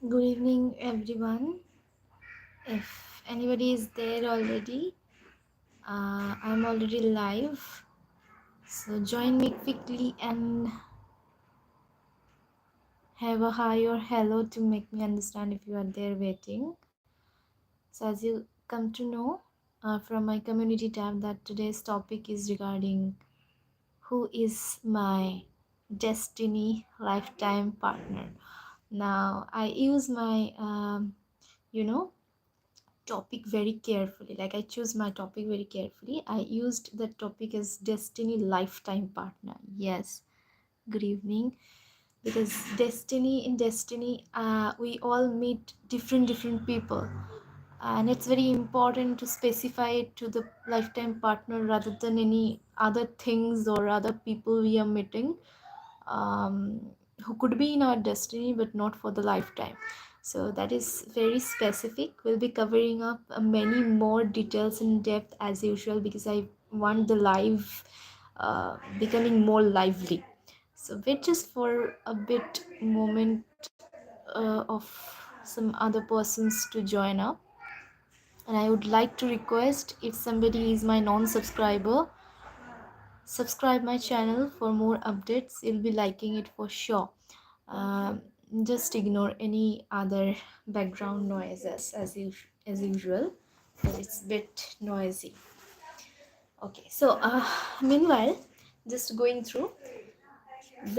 Good evening, everyone. If anybody is there already, I'm already live. So join me quickly and have a hi or hello to make me understand if you are there waiting. So, as you come to know from my community tab, that today's topic is regarding who is my destiny lifetime partner. Now, I use my, you know, topic very carefully. Like I choose my topic very carefully. I used that topic as destiny lifetime partner. Yes, good evening. Because destiny, we all meet different people, and it's very important to specify it to the lifetime partner rather than any other things or other people we are meeting, um, who could be in our destiny but not for the lifetime. So that is very specific. We'll be covering up many more details in depth as usual, because I want the live becoming more lively. So wait just for a bit moment of some other persons to join up. And I would like to request, if somebody is my non-subscriber, subscribe my channel for more updates. You'll be liking it for sure. um, just ignore any other background noises as usual, because it's a bit noisy. Okay, so meanwhile, just going through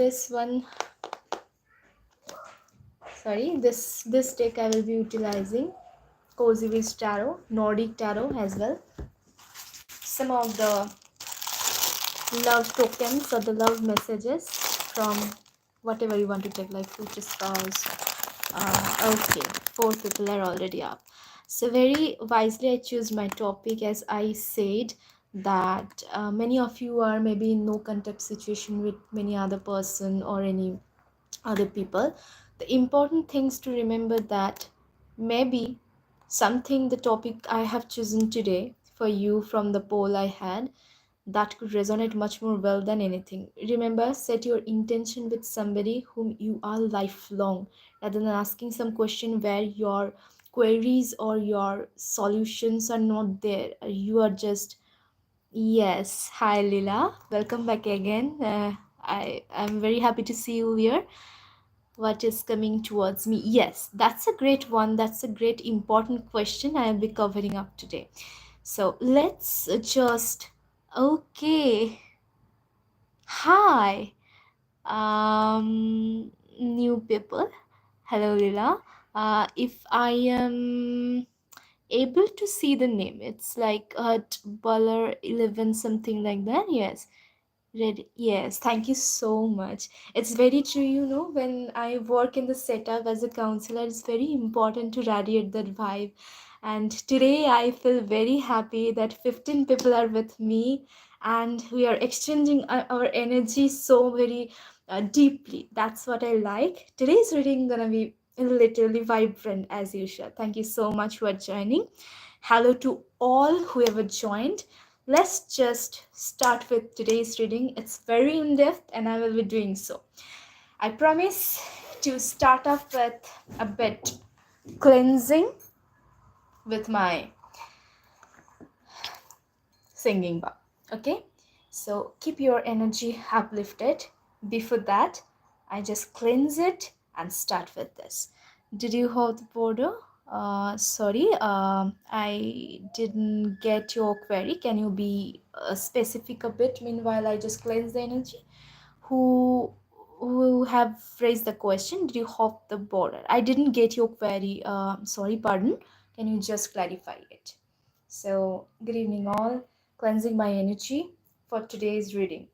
this one. Sorry, this deck I will be utilizing Cozy Wiz Tarot, Nordic Tarot as well. Some of the love tokens or the love messages from whatever you want to take, like future spouse. Okay, 4 people are already up. So very wisely I choose my topic, as I said that many of you are maybe in no contact situation with many other person or any other people. The important things to remember that maybe something, the topic I have chosen today for you from the poll I had, that could resonate much more well than anything. Remember, set your intention with somebody whom you are lifelong, rather than asking some question where your queries or your solutions are not there. You are just, yes, hi Lila, welcome back again. I'm very happy to see you here. What is coming towards me? Yes, that's a great one. That's a great important question I'll be covering up today. So let's just, okay, hi, new people. Hello, Lila. If I am able to see the name, it's like Baller 11, something like that. Yes. Ready. Yes, thank you so much. It's very true, when I work in the setup as a counselor, it's very important to radiate that vibe. And today I feel very happy that 15 people are with me, and we are exchanging our energy so very deeply. That's what I like. Today's reading gonna be literally vibrant as usual. Thank you so much for joining. Hello to all whoever joined. Let's just start with today's reading. It's very in-depth and I will be doing so. I promise to start off with a bit cleansing with my singing bowl. Okay? So keep your energy uplifted. Before that, I just cleanse it and start with this. Did you hold the border? Sorry, I didn't get your query. Can you be specific a bit? Meanwhile, I just cleanse the energy. Who who have raised the question? Did you hop the border? I didn't get your query. Sorry, pardon. Can you just clarify it? So, good evening, all. Cleansing my energy for today's reading.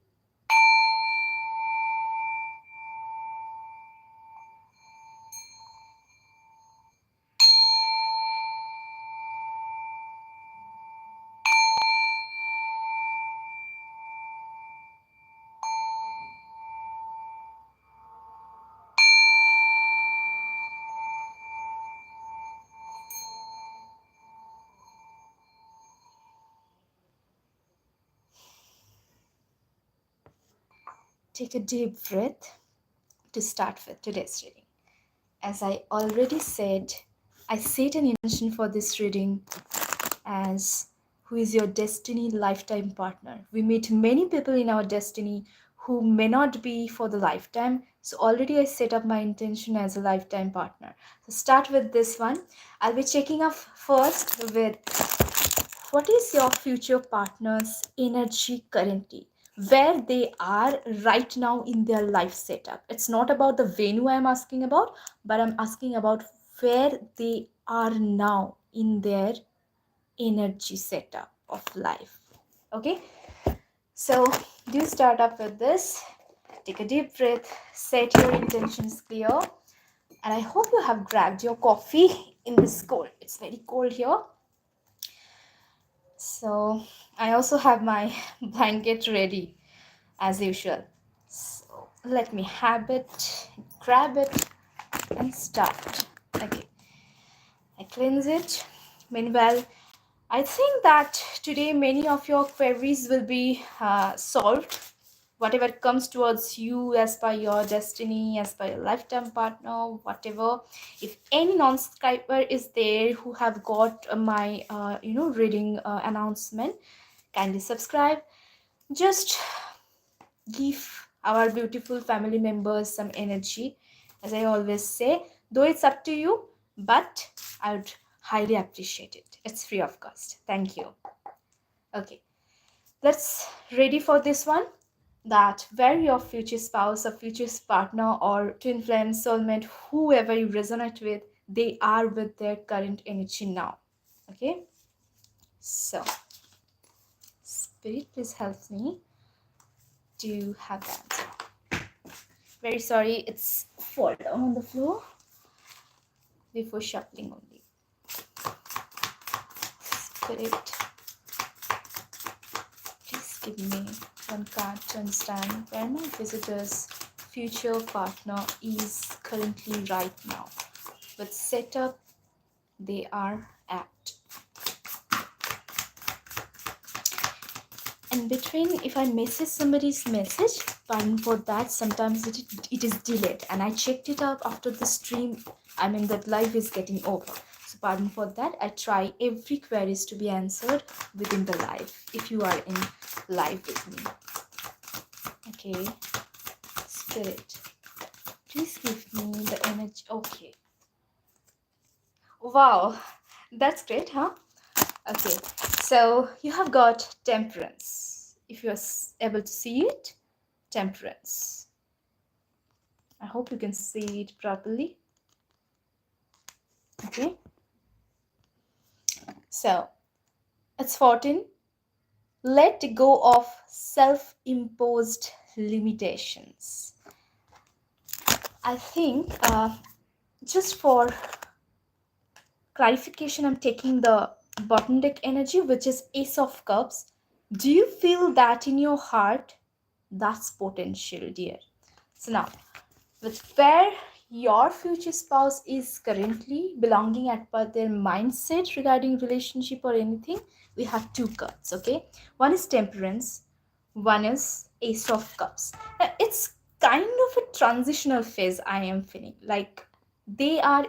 Take a deep breath to start with today's reading. As I already said, I set an intention for this reading as who is your destiny lifetime partner. We meet many people in our destiny who may not be for the lifetime. So already I set up my intention as a lifetime partner. So start with this one. I'll be checking up first with what is your future partner's energy currently? Where they are right now in their life setup. It's not about the venue I'm asking about, but I'm asking about where they are now in their energy setup of life. Okay, so do start up with this. Take a deep breath, set your intentions clear, and I hope you have grabbed your coffee in this cold. It's very cold here. So I also have my blanket ready as usual. So let me have it, grab it, and start. Okay, I cleanse it. Meanwhile, I think that today many of your queries will be solved. Whatever comes towards you as per your destiny, as per your lifetime partner, whatever. If any non-subscriber is there who have got my reading announcement, kindly subscribe. Just give our beautiful family members some energy. As I always say, though it's up to you, but I would highly appreciate it. It's free of cost. Thank you. Okay, let's ready for this one. That where your future spouse or future partner or twin flame soulmate, whoever you resonate with, they are with their current energy now. Okay, so spirit, please help me to have that. Very sorry, it's fall down on the floor before shuffling only. Spirit, please give me one card to understand where my visitor's future partner is currently right now, what setup they are at. And between, if I message somebody's message, pardon for that, sometimes it is delayed, and I checked it out after the stream. I mean that live is getting over, so pardon for that. I try every queries to be answered within the live if you are in live with me. Okay, spirit, please give me the energy. Okay, wow, that's great, huh? Okay, so you have got temperance. If you are able to see it, temperance. I hope you can see it properly. Okay, so it's 14. Let go of self-imposed limitations. I think just for clarification, I'm taking the bottom deck energy, which is Ace of Cups. Do you feel that in your heart? That's potential, dear. So now, with where your future spouse is currently belonging at per their mindset regarding relationship or anything, we have two cards. Okay, one is temperance, one is Ace of Cups. Now, it's kind of a transitional phase. I am feeling like they are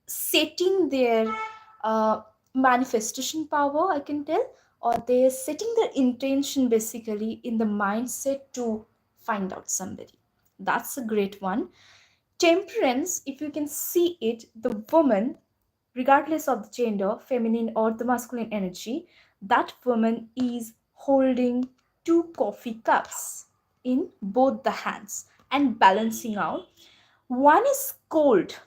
setting their uh, manifestation power, I can tell, or they're setting their intention basically in the mindset to find out somebody. That's a great one. Temperance, if you can see it, the woman, regardless of the gender, feminine or the masculine energy, that woman is holding two coffee cups in both the hands and balancing out. One is cold,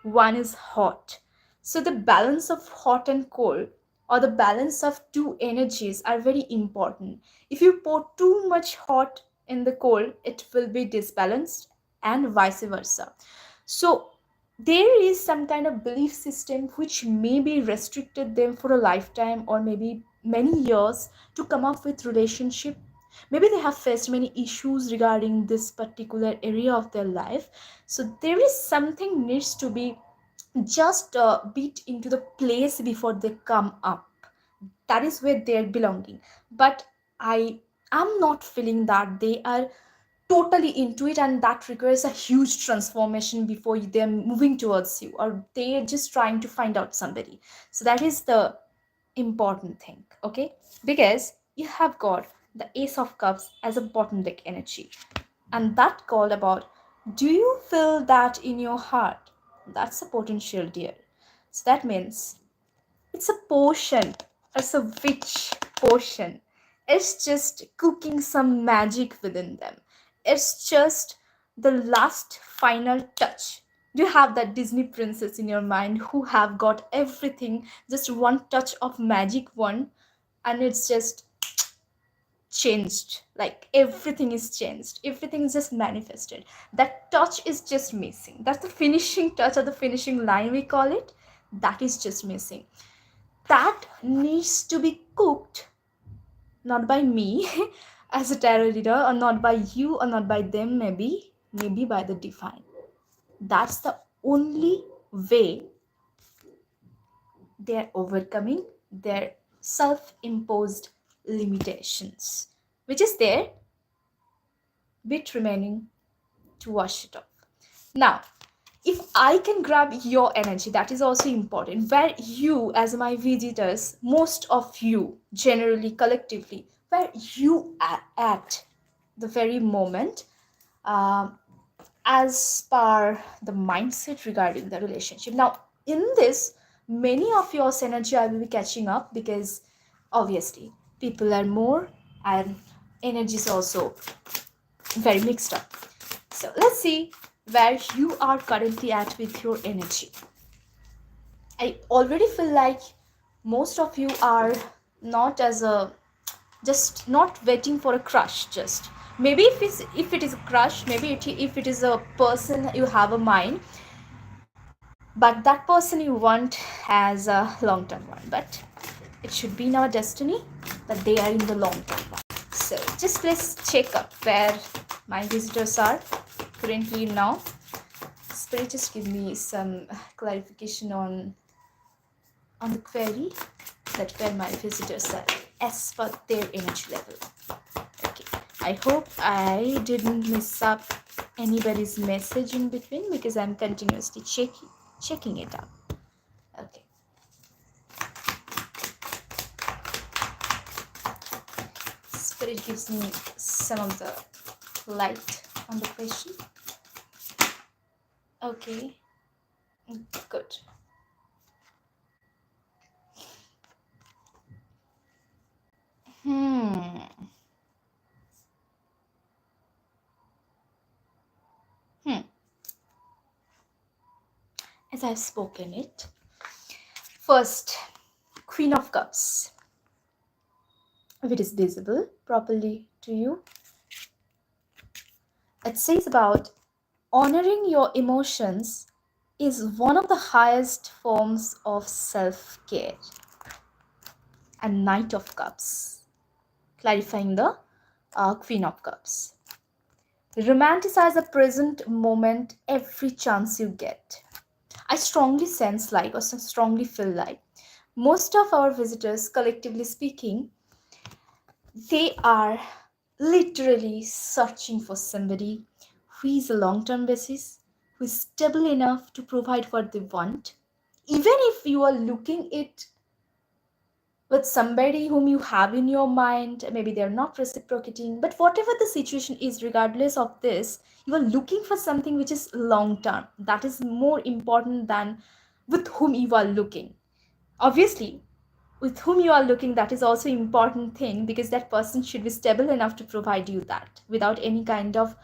one is hot. So the balance of hot and cold, or the balance of two energies, are very important. If you pour too much hot in the cold, it will be disbalanced, and vice versa. So there is some kind of belief system which maybe restricted them for a lifetime or maybe many years to come up with relationship. Maybe they have faced many issues regarding this particular area of their life. So there is something needs to be just beat into the place before they come up. That is where they're belonging. But I am not feeling that they are totally into it, and that requires a huge transformation before they're moving towards you, or they're just trying to find out somebody. So that is the important thing, okay? Because you have got the Ace of Cups as a bottom deck energy, and that called about, do you feel that in your heart? That's a potential, dear. So that means it's a potion. It's a witch potion. It's just cooking some magic within them. It's just the last final touch. Do you have that Disney princess in your mind who have got everything, just one touch of magic one, and it's just changed, like everything is changed, everything is just manifested. That touch is just missing. That's the finishing touch, or the finishing line we call it. That is just missing. That needs to be cooked, not by me as a tarot reader, or not by you, or not by them, maybe by the divine. That's the only way they're overcoming their self-imposed limitations, which is their bit remaining to wash it off. Now, if I can grab your energy, that is also important. Where you, as my visitors, most of you, generally, collectively, where you are at the very moment, um, as per the mindset regarding the relationship. Now, in this, many of your energy I will be catching up, because obviously people are more and energy is also very mixed up. So let's see where you are currently at with your energy. I already feel like most of you are not as a, just not waiting for a crush. Just maybe if it is a crush, maybe if it is a person you have a mind, but that person you want as a long-term one. But it should be in our destiny that they are in the long-term one. So just let's check up where my visitors are currently now. Spirit, just give me some clarification on the query, that where my visitors are as per their energy level. Okay, I hope I didn't miss up anybody's message in between, because I'm continuously checking it out. Okay. Spirit gives me some of the light on the question. Okay, good. As I've spoken it, first, Queen of Cups. If it is visible properly to you, it says about honoring your emotions is one of the highest forms of self-care. And Knight of Cups, clarifying the Queen of Cups. Romanticize the present moment every chance you get. I strongly sense like, or strongly feel like, most of our visitors, collectively speaking, they are literally searching for somebody who is a long-term basis, who is stable enough to provide what they want. Even if you are looking it with somebody whom you have in your mind, maybe they're not reciprocating, but whatever the situation is, regardless of this, you are looking for something which is long-term. That is more important than with whom you are looking. Obviously, with whom you are looking, that is also important thing, because that person should be stable enough to provide you that without any kind of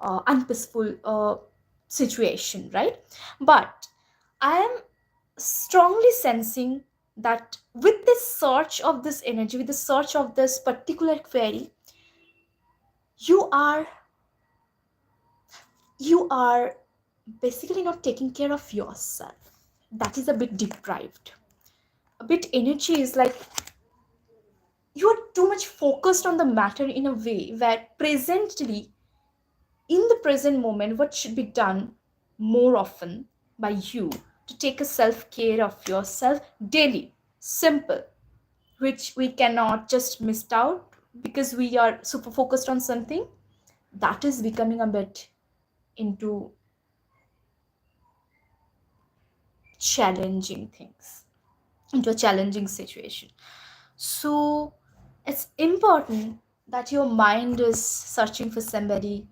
unpeaceful situation, right? But I am strongly sensing that with this search of this energy, with the search of this particular query, you are basically not taking care of yourself. That is a bit deprived. A bit energy is like you are too much focused on the matter in a way where presently, in the present moment, what should be done more often by you to take a self-care of yourself daily, simple, which we cannot just miss out because we are super focused on something. that is becoming a bit into challenging things, into a challenging situation. So it's important that your mind is searching for somebody,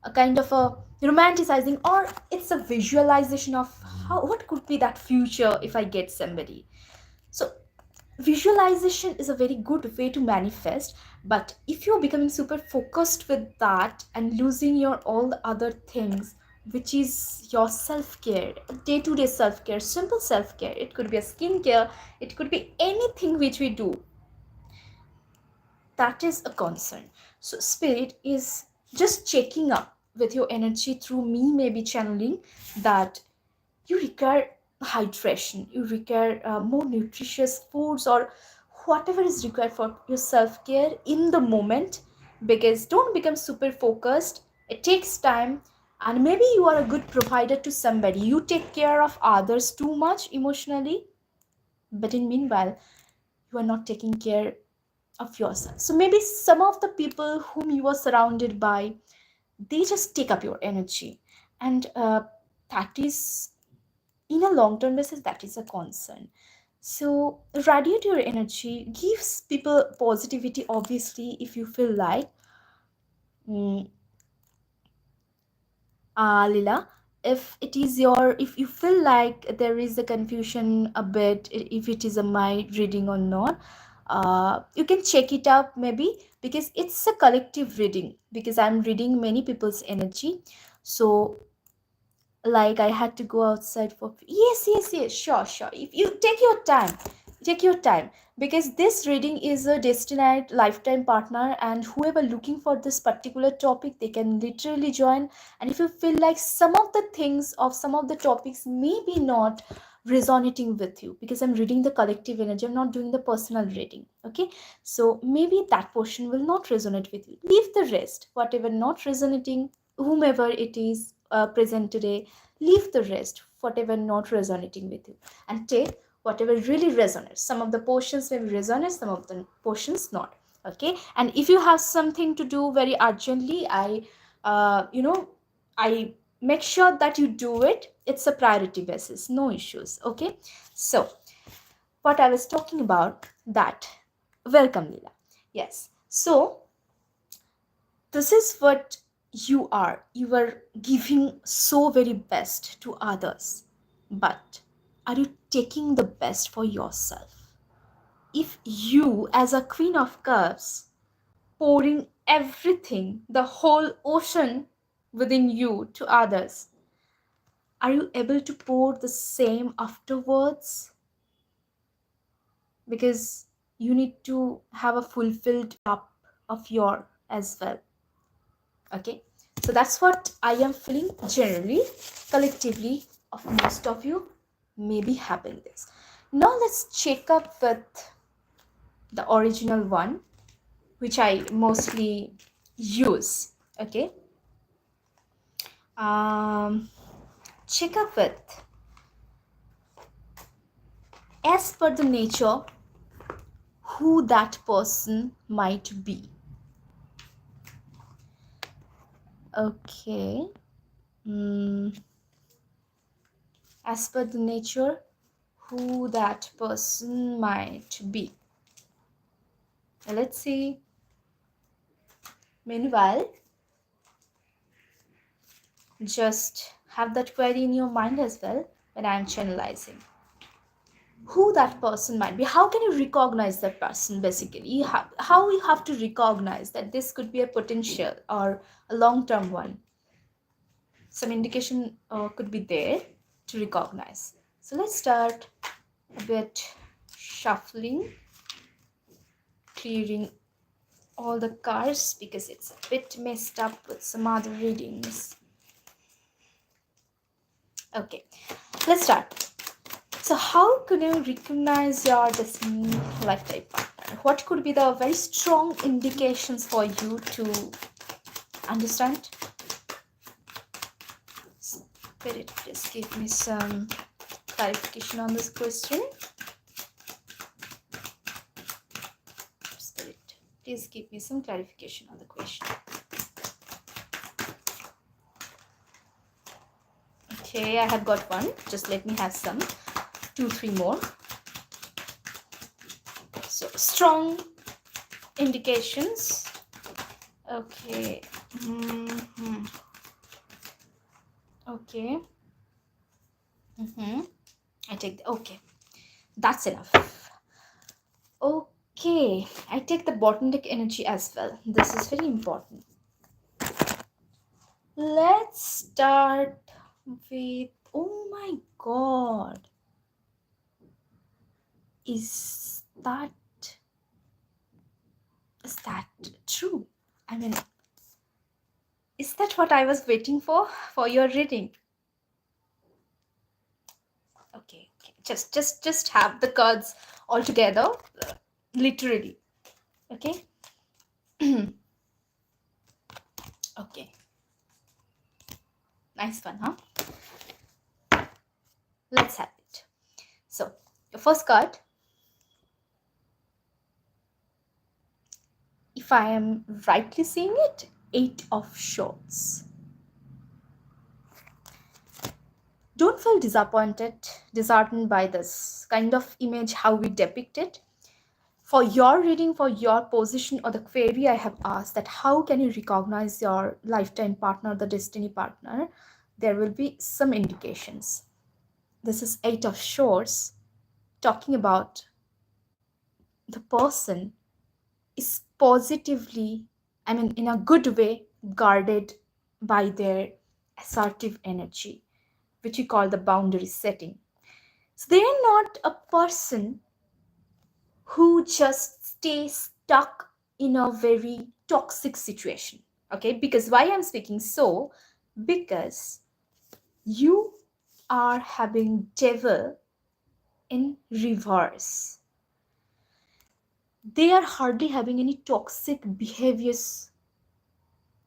a kind of a romanticizing, or it's a visualization of how, what could be that future if I get somebody. So visualization is a very good way to manifest, but if you're becoming super focused with that and losing your all the other things, which is your self-care, day-to-day self-care, simple self-care, it could be a skincare, it could be anything which we do, that is a concern. So spirit is just checking up with your energy through me, maybe channeling that you require hydration, you require more nutritious foods, or whatever is required for your self-care in the moment, because don't become super focused, it takes time. And maybe you are a good provider to somebody, you take care of others too much emotionally, but in meanwhile you are not taking care of yourself. So maybe some of the people whom you are surrounded by, they just take up your energy, and that is, in a long term basis, that is a concern. So radiate your energy, gives people positivity, obviously, if you feel like. mm, Lila, if it is your, if you feel like there is a confusion a bit, if it is a my reading or not, you can check it out maybe, because it's a collective reading, because I'm reading many people's energy. So like I had to go outside for, yes, sure, if you take your time, take your time, because this reading is a destined lifetime partner, and whoever looking for this particular topic, they can literally join. And if you feel like some of the things of some of the topics may be not resonating with you, because I'm reading the collective energy, I'm not doing the personal reading, okay, so maybe that portion will not resonate with you, leave the rest, whatever not resonating, whomever it is present today, leave the rest, whatever not resonating with you, and take whatever really resonates. Some of the portions may resonate, some of the portions not, okay. And if you have something to do very urgently, I make sure that you do it, it's a priority basis, no issues, okay. So what I was talking about, that, welcome Leela. Yes, so this is what you are giving so very best to others, but are you taking the best for yourself? If you, as a queen of cups, pouring everything, the whole ocean within you to others, are you able to pour the same afterwards? Because you need to have a fulfilled cup of your as well, okay. So that's what I am feeling generally, collectively, of most of you may be having this. Now let's check up with the original one, which I mostly use, okay. Check up with, as per the nature, who that person might be, okay. As per the nature, who that person might be. Let's see. Meanwhile, just have that query in your mind as well when I'm channelizing. Who that person might be. How can you recognize that person basically? How you have to recognize that this could be a potential or a long-term one. Some indication could be there to recognize. So let's start a bit shuffling, clearing all the cards because it's a bit messed up with some other readings. Okay, let's start. So how can you recognize your destiny lifetime partner? What could be the very strong indications for you to understand? Spirit, please give me some clarification on this question. Spirit, please give me some clarification on the question. Okay, I have got one. Just let me have some. 2, 3 more. So, strong indications. Okay. Okay. I take the, okay. That's enough. Okay. I take the bottom deck energy as well. This is very important. Let's start with, oh my god. Is that true? I mean, is that what I was waiting for your reading? Okay, okay. Just have the cards all together, literally. Okay. Okay. Nice one, huh? Let's have it. So, your first card, if I am rightly seeing it, 8 of Swords. Don't feel disappointed, disheartened by this kind of image, how we depict it. For your reading, for your position or the query I have asked, that how can you recognize your lifetime partner, the destiny partner, there will be some indications. This is 8 of Swords, talking about the person is positively, I mean, in a good way, guarded by their assertive energy, which we call the boundary setting. So they are not a person who just stays stuck in a very toxic situation. Okay, because why I'm speaking so? Because you are having devil in reverse. They are hardly having any toxic behaviors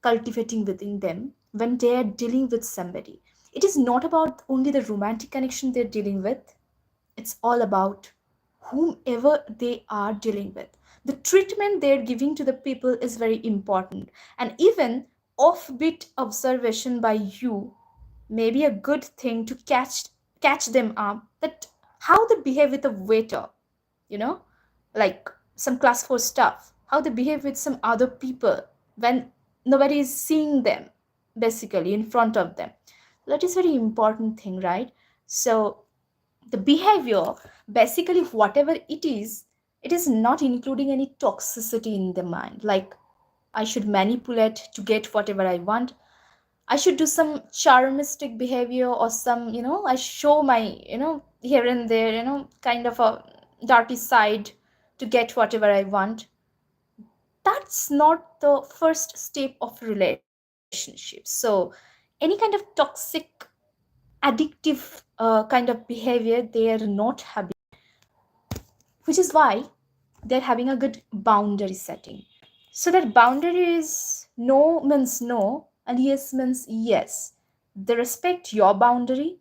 cultivating within them when they are dealing with somebody. It is not about only the romantic connection they're dealing with, it's all about whomever they are dealing with. The treatment they're giving to the people is very important. And even offbeat observation by you may be a good thing to catch them up that how they behave with a waiter, you know, like some class 4 stuff, how they behave with some other people when nobody is seeing them, basically in front of them. That is very important thing, right? So the behavior, basically whatever it is not including any toxicity in the mind, like I should manipulate to get whatever I want, I should do some charmistic behavior, or some, I show my, here and there, kind of a dirty side to get whatever I want. That's not the first step of relationship. So any kind of toxic, addictive kind of behavior they are not having, which is why they're having a good boundary setting. So that boundary is no means no and yes means yes. They respect your boundary.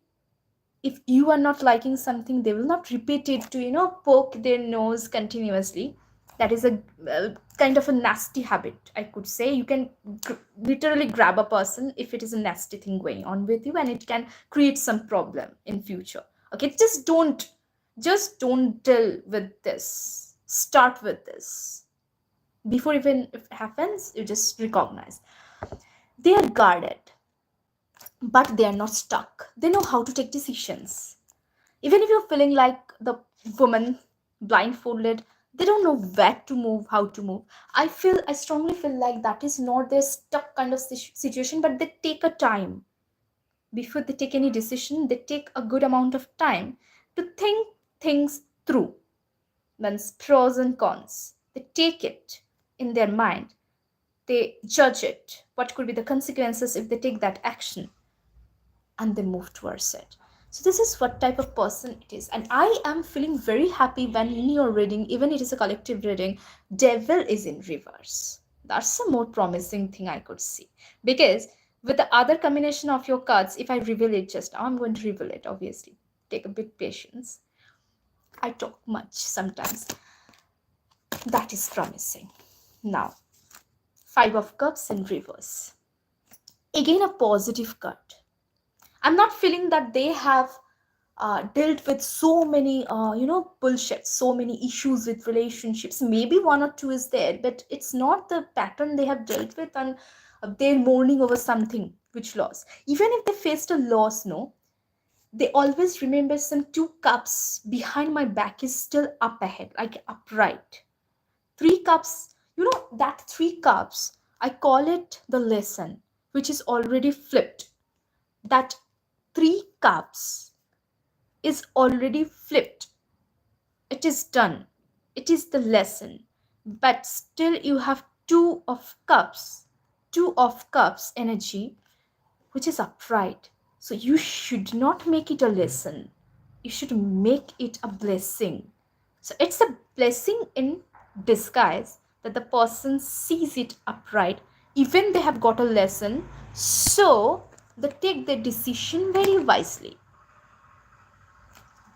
If you are not liking something, they will not repeat it to, poke their nose continuously. That is a kind of a nasty habit, I could say. You can literally grab a person if it is a nasty thing going on with you, and it can create some problem in future. Okay, just don't deal with this. Start with this before even if it happens. You just recognize they are guarded, but they are not stuck. They know how to take decisions. Even if you're feeling like the woman blindfolded, they don't know where to move, how to move. I strongly feel like that is not their stuck kind of situation, but they take a time. Before they take any decision, they take a good amount of time to think things through. Means pros and cons. They take it in their mind. They judge it. What could be the consequences if they take that action? And they move towards it. So this is what type of person it is. And I am feeling very happy when in your reading, even it is a collective reading, devil is in reverse. That's a more promising thing I could see. Because with the other combination of your cards, if I reveal it just now, I'm going to reveal it, obviously. Take a bit patience. I talk much sometimes. That is promising. Now, 5 of Cups in reverse. Again, a positive card. I'm not feeling that they have dealt with so many bullshit, so many issues with relationships. Maybe one or two is there, but it's not the pattern they have dealt with, and they're mourning over something which loss. Even if they faced a loss, no, they always remember some two cups behind my back is still up ahead, like upright. Three cups, that three cups, I call it the lesson, which is already flipped. That three cups is already flipped. It is done. It is the lesson. But still, you have two of cups energy, which is upright. So you should not make it a lesson. You should make it a blessing. So it's a blessing in disguise that the person sees it upright, even they have got a lesson. So they take their decision very wisely.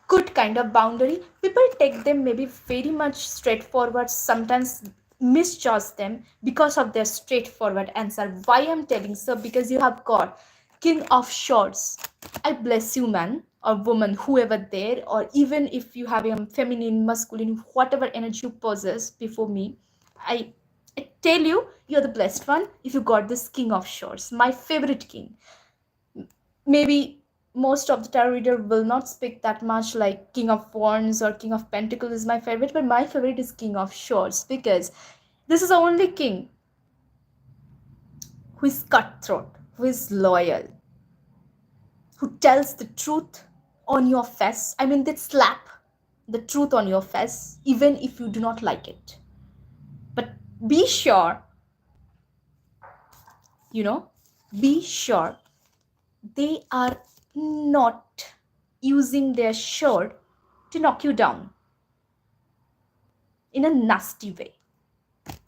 Good kind of boundary. People take them maybe very much straightforward, sometimes misjudge them because of their straightforward answer. Why I'm telling so? Because you have got King of Swords. I bless you, man or woman, whoever there, or even if you have a feminine, masculine, whatever energy you possess before me, I I tell you, you're the blessed one if you got this King of Swords, my favorite king. Maybe most of the tarot reader will not speak that much like King of Wands or King of Pentacles is my favorite, but my favorite is King of Swords, because this is the only king who is cutthroat, who is loyal, who tells the truth on your face. I mean, they slap the truth on your face even if you do not like it. But be sure, you know, be sure they are not using their sword to knock you down in a nasty way.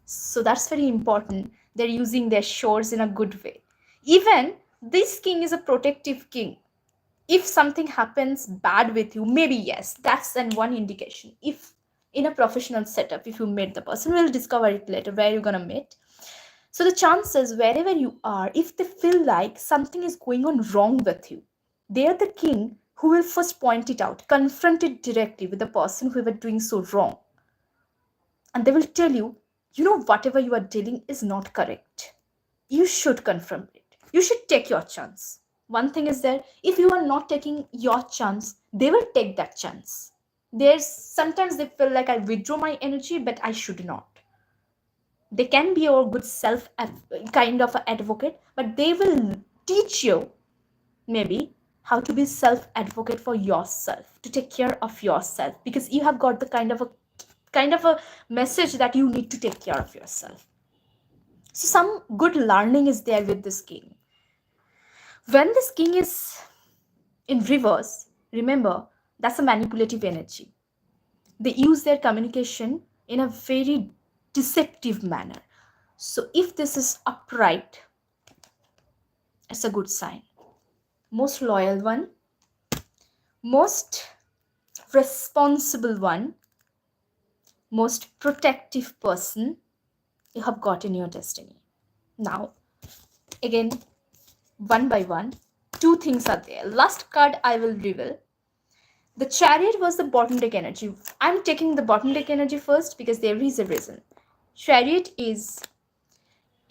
So that's very important. They're using their swords in a good way. Even this king is a protective king. If something happens bad with you, maybe yes, that's an one indication. If in a professional setup, if you meet the person, we'll discover it later where you're gonna meet. So the chances wherever you are, if they feel like something is going on wrong with you, they are the king who will first point it out, confront it directly with the person who were doing so wrong. And they will tell you, whatever you are dealing is not correct. You should confront it. You should take your chance. One thing is that if you are not taking your chance, they will take that chance. There's sometimes they feel like I withdraw my energy, but I should not. They can be your good self kind of advocate, but they will teach you maybe how to be self advocate for yourself, to take care of yourself, because you have got the kind of a message that you need to take care of yourself. So some good learning is there with this king. When this king is in reverse, remember, that's a manipulative energy. They use their communication in a very deceptive manner. So if this is upright, it's a good sign. Most loyal one, most responsible one, most protective person you have got in your destiny. Now, again, one by one, two things are there. Last card I will reveal. The Chariot was the bottom deck energy. I'm taking the bottom deck energy first because there is a reason. Chariot is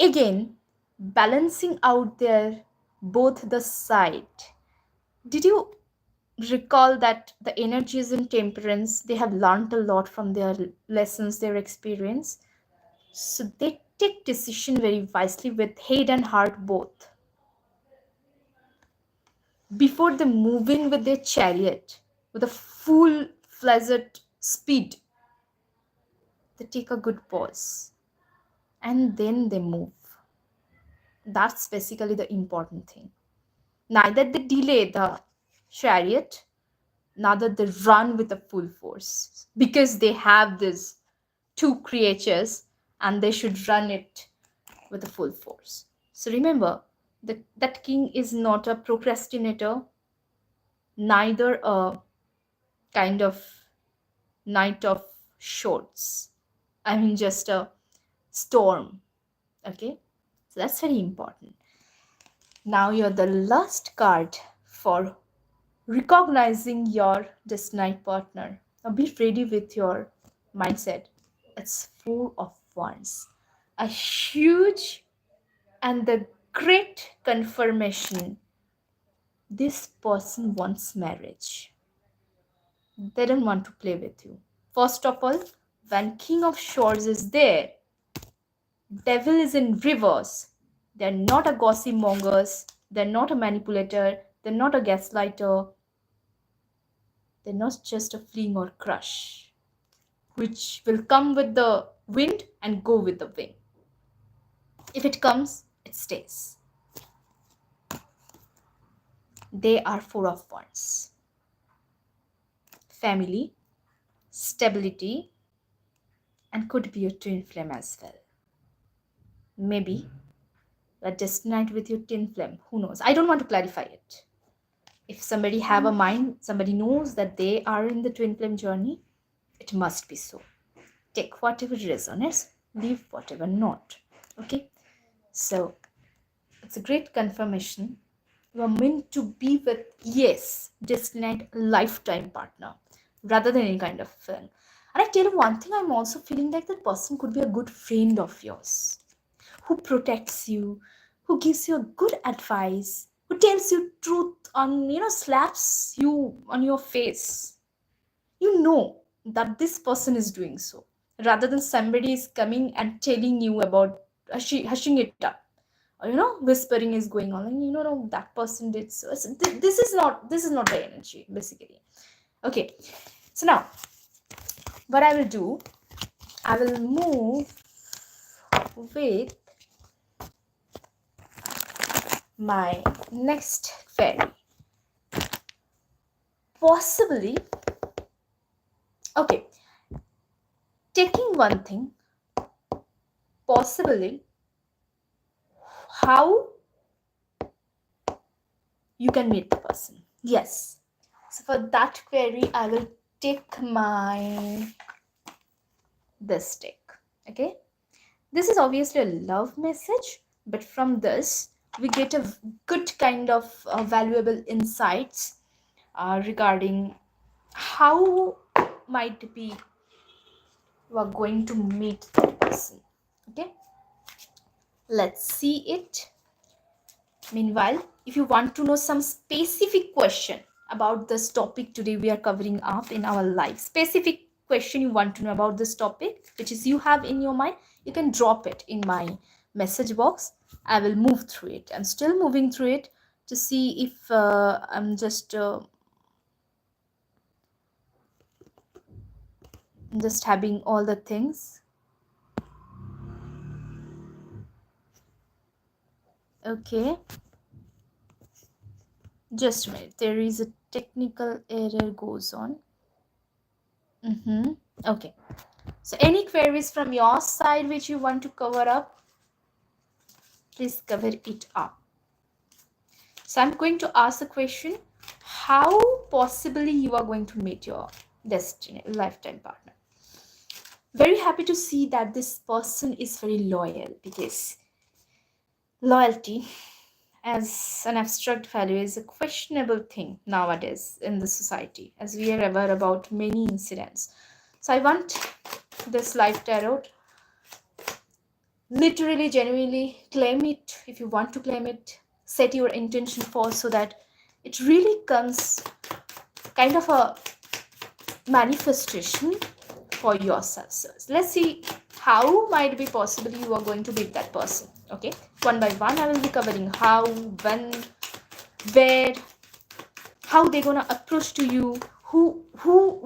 again balancing out their both the side. Did you recall that the energies in Temperance, they have learned a lot from their lessons, their experience? So they take decision very wisely with head and heart both. Before they move in with their chariot with a full-fledged speed, they take a good pause and then they move. That's basically the important thing. Neither they delay the chariot, neither they run with a full force, because they have these two creatures and they should run it with a full force. So remember that king is not a procrastinator, neither a kind of knight of shorts. I mean, just a storm. Okay, so that's very important. Now you're the last card for recognizing your destined partner. Now be ready with your mindset. It's full of wands. A huge and the great confirmation. This person wants marriage. They don't want to play with you. First of all, when King of Swords is there, Devil is in reverse. They're not a gossip mongers. They're not a manipulator. They're not a gaslighter. They're not just a fling or crush, which will come with the wind and go with the wind. If it comes, it stays. They are four of wands. Family, stability, and could be a twin flame as well. Maybe you're destined with your twin flame. Who knows? I don't want to clarify it. If somebody have a mind, somebody knows that they are in the twin flame journey, it must be so. Take whatever resonates, leave whatever not. Okay? So, it's a great confirmation. You are meant to be with, yes, destined lifetime partner rather than any kind of friend. And I tell you one thing, I'm also feeling like that person could be a good friend of yours who protects you, who gives you a good advice, who tells you truth on, slaps you on your face. You know that this person is doing so, rather than somebody is coming and telling you about hushing it up, or whispering is going on, and no, that person did so. This is not the energy, basically. Okay, so now what I will do, I will move with my next fairy. Possibly, okay, taking one thing, possibly how you can meet the person. Yes. So for that query, I will take this deck. Okay. This is obviously a love message, but from this, we get a good kind of valuable insights regarding how might be you are going to meet the person. Okay. Let's see it. Meanwhile, if you want to know some specific question about this topic today we are covering up in our life, specific question you want to know about this topic, which is you have in your mind, you can drop it in my message box. I will move through it. I'm still moving through it to see if I'm just having all the things. Okay. Just a minute. There is a technical error goes on. Okay. So any queries from your side which you want to cover up, please cover it up. So I'm going to ask the question, how possibly you are going to meet your destiny lifetime partner. Very happy to see that this person is very loyal, because loyalty as an abstract value is a questionable thing nowadays in the society, as we are aware about many incidents. So I want this life tarot, literally, genuinely claim it. If you want to claim it, set your intention for, so that it really comes kind of a manifestation for yourself. So let's see how might be possibly you are going to meet that person. Okay, one by one I will be covering how, when, where, how they're gonna approach to you, who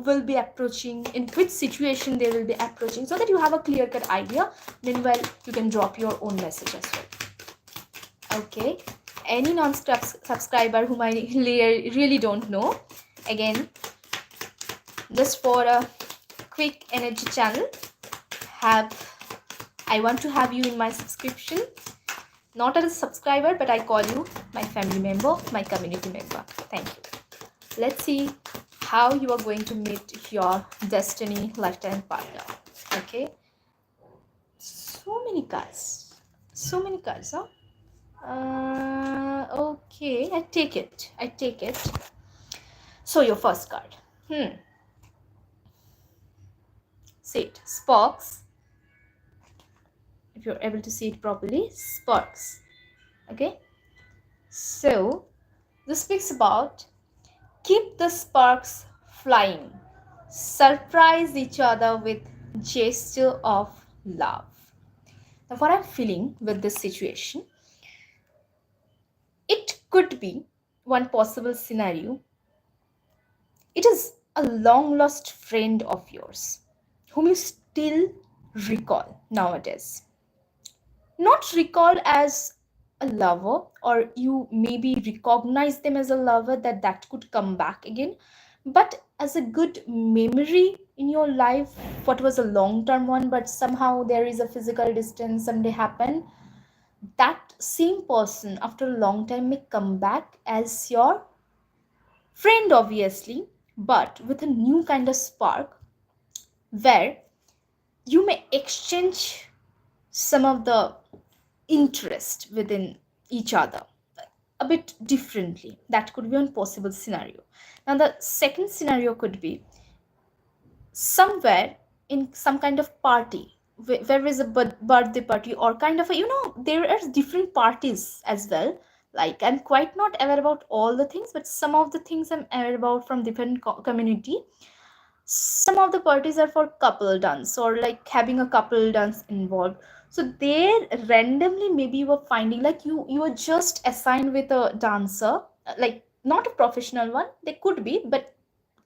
will be approaching, in which situation they will be approaching, so that you have a clear-cut idea. Meanwhile, you can drop your own message as well. Okay, any non-subscriber whom I really don't know, again, just for a quick energy channel, I want to have you in my subscription, not as a subscriber, but I call you my family member, my community member. Thank you. Let's see how you are going to meet your destiny lifetime partner. Okay, so many cards, huh? Okay, I take it. So your first card. See it. Sparks. If you're able to see it properly, sparks. Okay. So this speaks about keep the sparks flying. Surprise each other with gesture of love. Now, what I'm feeling with this situation, it could be one possible scenario. It is a long lost friend of yours whom you still recall nowadays. Not recall as a lover, or you maybe recognize them as a lover, that could come back again, but as a good memory in your life, what was a long term one, but somehow there is a physical distance someday happen. That same person after a long time may come back as your friend, obviously, but with a new kind of spark, where you may exchange some of the interest within each other a bit differently. That could be one possible scenario. Now the second scenario could be somewhere in some kind of party, where is a birthday party, or kind of a, there are different parties as well. Like, I'm quite not aware about all the things, but some of the things I'm aware about from different community. Some of the parties are for couple dance, or like having a couple dance involved. So there randomly, maybe you were finding, like, you were just assigned with a dancer, like not a professional one, they could be, but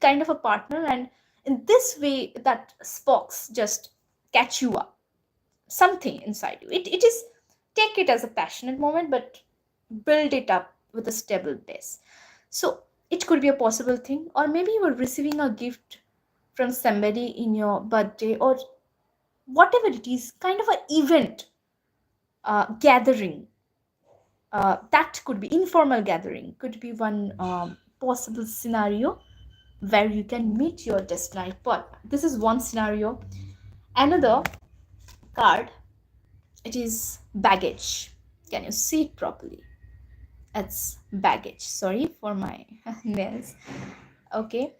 kind of a partner. And in this way, that sparks just catch you up, something inside you. It is, take it as a passionate moment, but build it up with a stable base. So it could be a possible thing. Or maybe you were receiving a gift from somebody in your birthday, or whatever it is, kind of an event, gathering. That could be informal gathering, could be one possible scenario where you can meet your destined partner. This is one scenario. Another card, it is baggage. Can you see it properly? It's baggage. Sorry for my nails. Okay.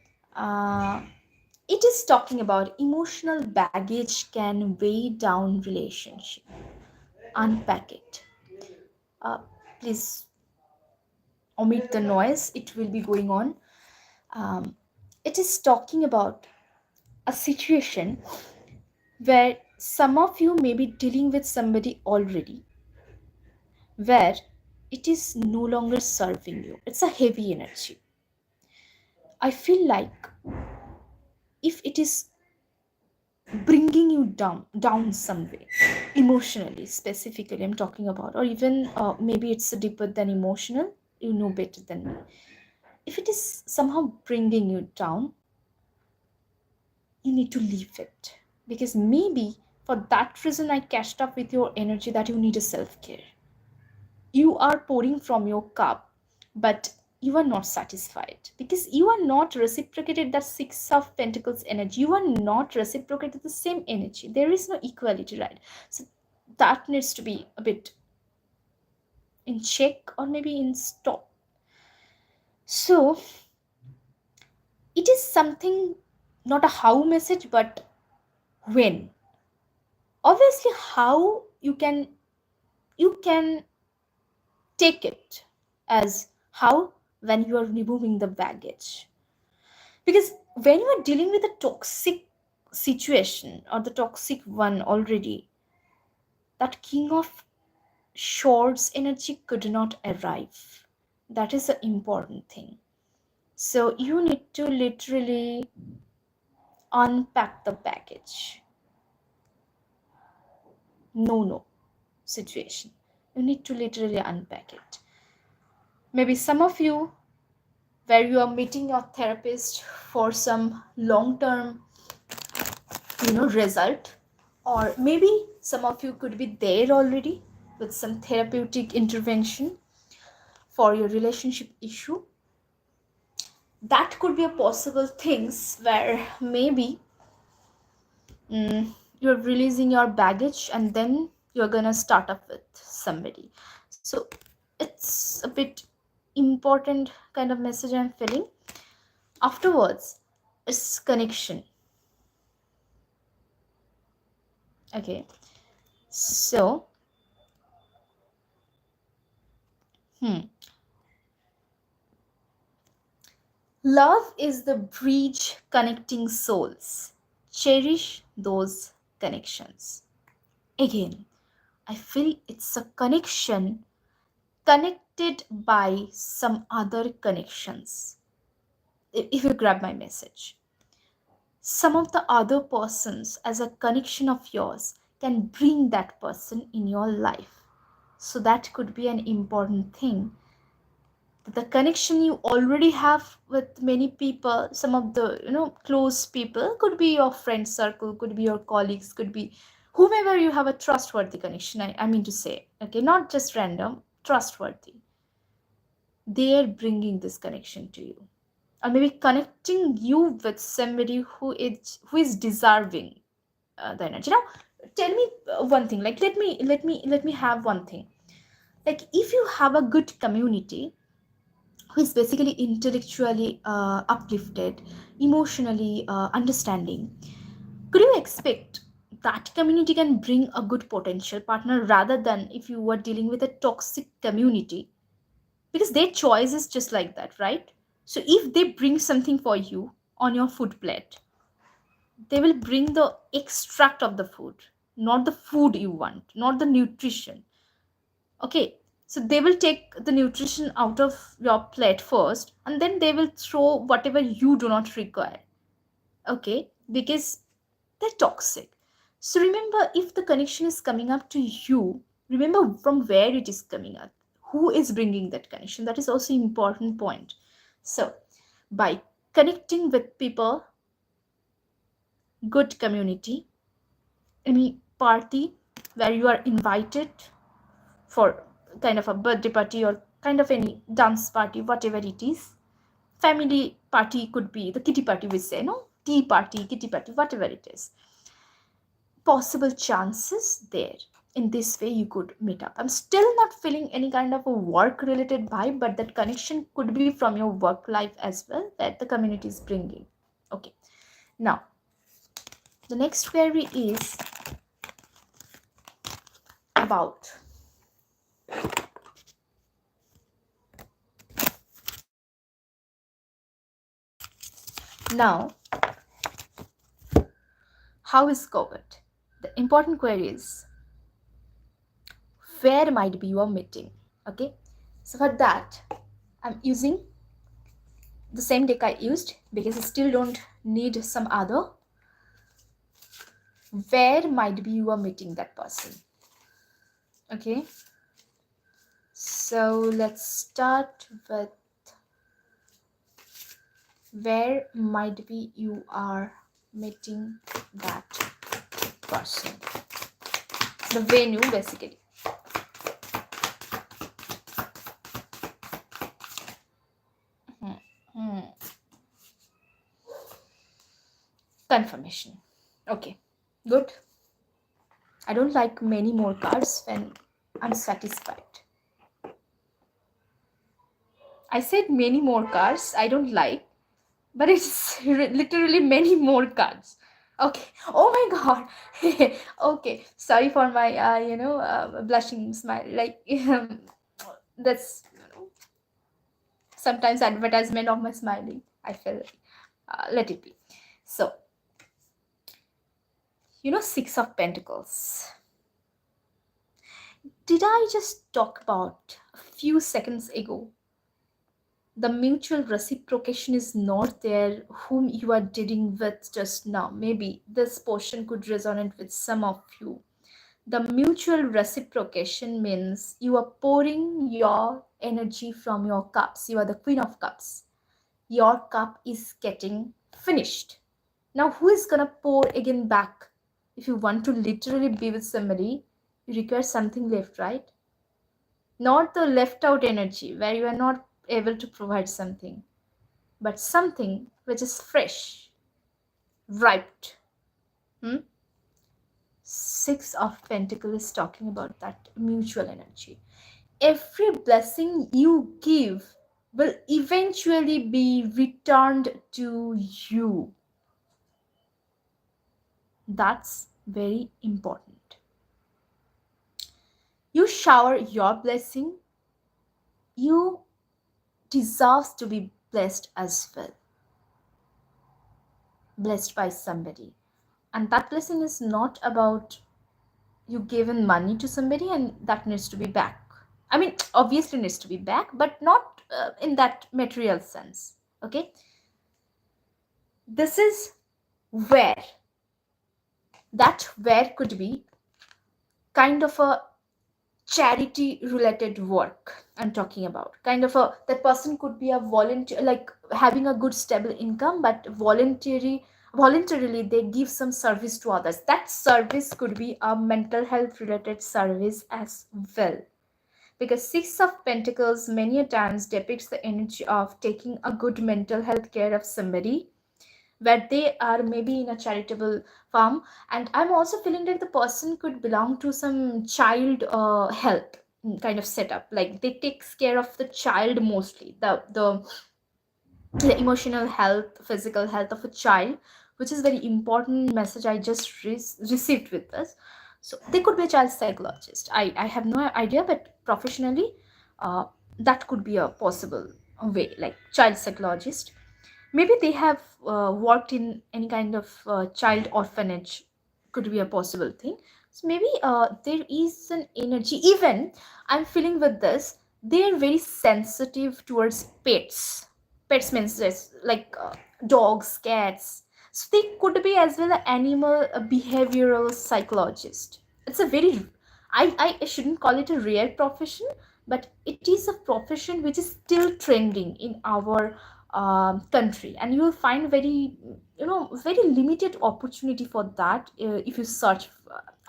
It is talking about emotional baggage can weigh down relationship. Unpack it. Uh, Please omit the noise. It will be going on. It is talking about a situation where some of you may be dealing with somebody already, where it is no longer serving you. It's a heavy energy. I feel like if it is bringing you down some way, emotionally, specifically I'm talking about, or even maybe it's deeper than emotional, you know better than me. If it is somehow bringing you down, you need to leave it, because maybe for that reason I catched up with your energy that you need a self-care. You are pouring from your cup, but you are not satisfied, because you are not reciprocated that six of pentacles energy. You are not reciprocated the same energy. There is no equality, right? So that needs to be a bit in check, or maybe in stop. So it is something, not a how message, but when. Obviously, how you can take it as how, when you are removing the baggage. Because when you are dealing with a toxic situation, or the toxic one already, that king of swords energy could not arrive. That is the important thing. So you need to literally unpack the baggage. No situation. You need to literally unpack it. Maybe some of you, where you are meeting your therapist for some long term result, or maybe some of you could be there already with some therapeutic intervention for your relationship issue. That could be a possible things where maybe you're releasing your baggage, and then you're gonna start up with somebody. So it's a bit important kind of message I'm feeling. Afterwards is connection. Okay, so love is the bridge connecting souls. Cherish those connections. Again, I feel it's a connection connected by some other connections. If you grab my message, some of the other persons as a connection of yours can bring that person in your life. So that could be an important thing. The connection you already have with many people, some of the close people, could be your friend circle, could be your colleagues, could be whomever you have a trustworthy connection. I mean to say, okay, not just random, trustworthy. They are bringing this connection to you, or maybe connecting you with somebody who is deserving the energy. Now tell me one thing, like let me have one thing. Like if you have a good community who is basically intellectually uplifted, emotionally understanding, could you expect that community can bring a good potential partner rather than if you were dealing with a toxic community? Because their choice is just like that, right? So if they bring something for you on your food plate, they will bring the extract of the food, not the food you want, not the nutrition. Okay, so they will take the nutrition out of your plate first, and then they will throw whatever you do not require. Okay, because they're toxic. So remember, if the connection is coming up to you, remember from where it is coming up, who is bringing that connection. That is also important point. So by connecting with people, good community, any party where you are invited for kind of a birthday party or kind of any dance party, whatever it is. Family party could be the kitty party, we say, no? Tea party, kitty party, whatever it is. Possible chances there. In this way, you could meet up. I'm still not feeling any kind of a work related vibe, but that connection could be from your work life as well, that the community is bringing. Okay. Now, the next query is about now, how is COVID? The important query is where might be your meeting. Okay, so for that I'm using the same deck I used because I still don't need some other. Where might be you are meeting that person. Okay, so let's start with where might be you are meeting that person. The venue basically. Confirmation. Okay, good. I don't like many more cards when I'm satisfied. I said many more cards I don't like, but it's literally many more cards. Okay. Oh my god. Okay. Sorry for my blushing smile. Like that's sometimes advertisement of my smiling. I feel let it be. So Six of Pentacles. Did I just talk about a few seconds ago? The mutual reciprocation is not there whom you are dealing with just now. Maybe this portion could resonate with some of you. The mutual reciprocation means you are pouring your energy from your cups. You are the Queen of Cups. Your cup is getting finished. Now who is gonna pour again back? If you want to literally be with somebody, you require something left, right? Not the left out energy where you are not able to provide something, but something which is fresh, ripe. Six of Pentacles is talking about that mutual energy. every blessing you give will eventually be returned to you. That's very important. You shower your blessing, you deserve to be blessed as well, blessed by somebody. And that blessing is not about you given money to somebody and that needs to be back. I mean, obviously needs to be back, but not in that material sense. Okay, this is where where could be kind of a charity related work I'm talking about. Kind of a, that person could be a volunteer, like having a good stable income, but voluntarily they give some service to others. That service could be a mental health related service as well, because Six of Pentacles many a times depicts the energy of taking a good mental health care of somebody, where they are maybe in a charitable farm. And I'm also feeling like the person could belong to some child health kind of setup, like they takes care of the child mostly, the emotional health, physical health of a child, which is very important message I just received with this. So they could be a child psychologist. I have no idea, but professionally, uh, that could be a possible way, like child psychologist. Maybe they have worked in any kind of child orphanage, could be a possible thing. So maybe there is an energy, even I'm feeling with this, they're very sensitive towards pets means this, like dogs, cats. So they could be as well an animal behavioral psychologist. It's a very, I shouldn't call it a rare profession, but it is a profession which is still trending in our country, and you will find very, very limited opportunity for that if you search.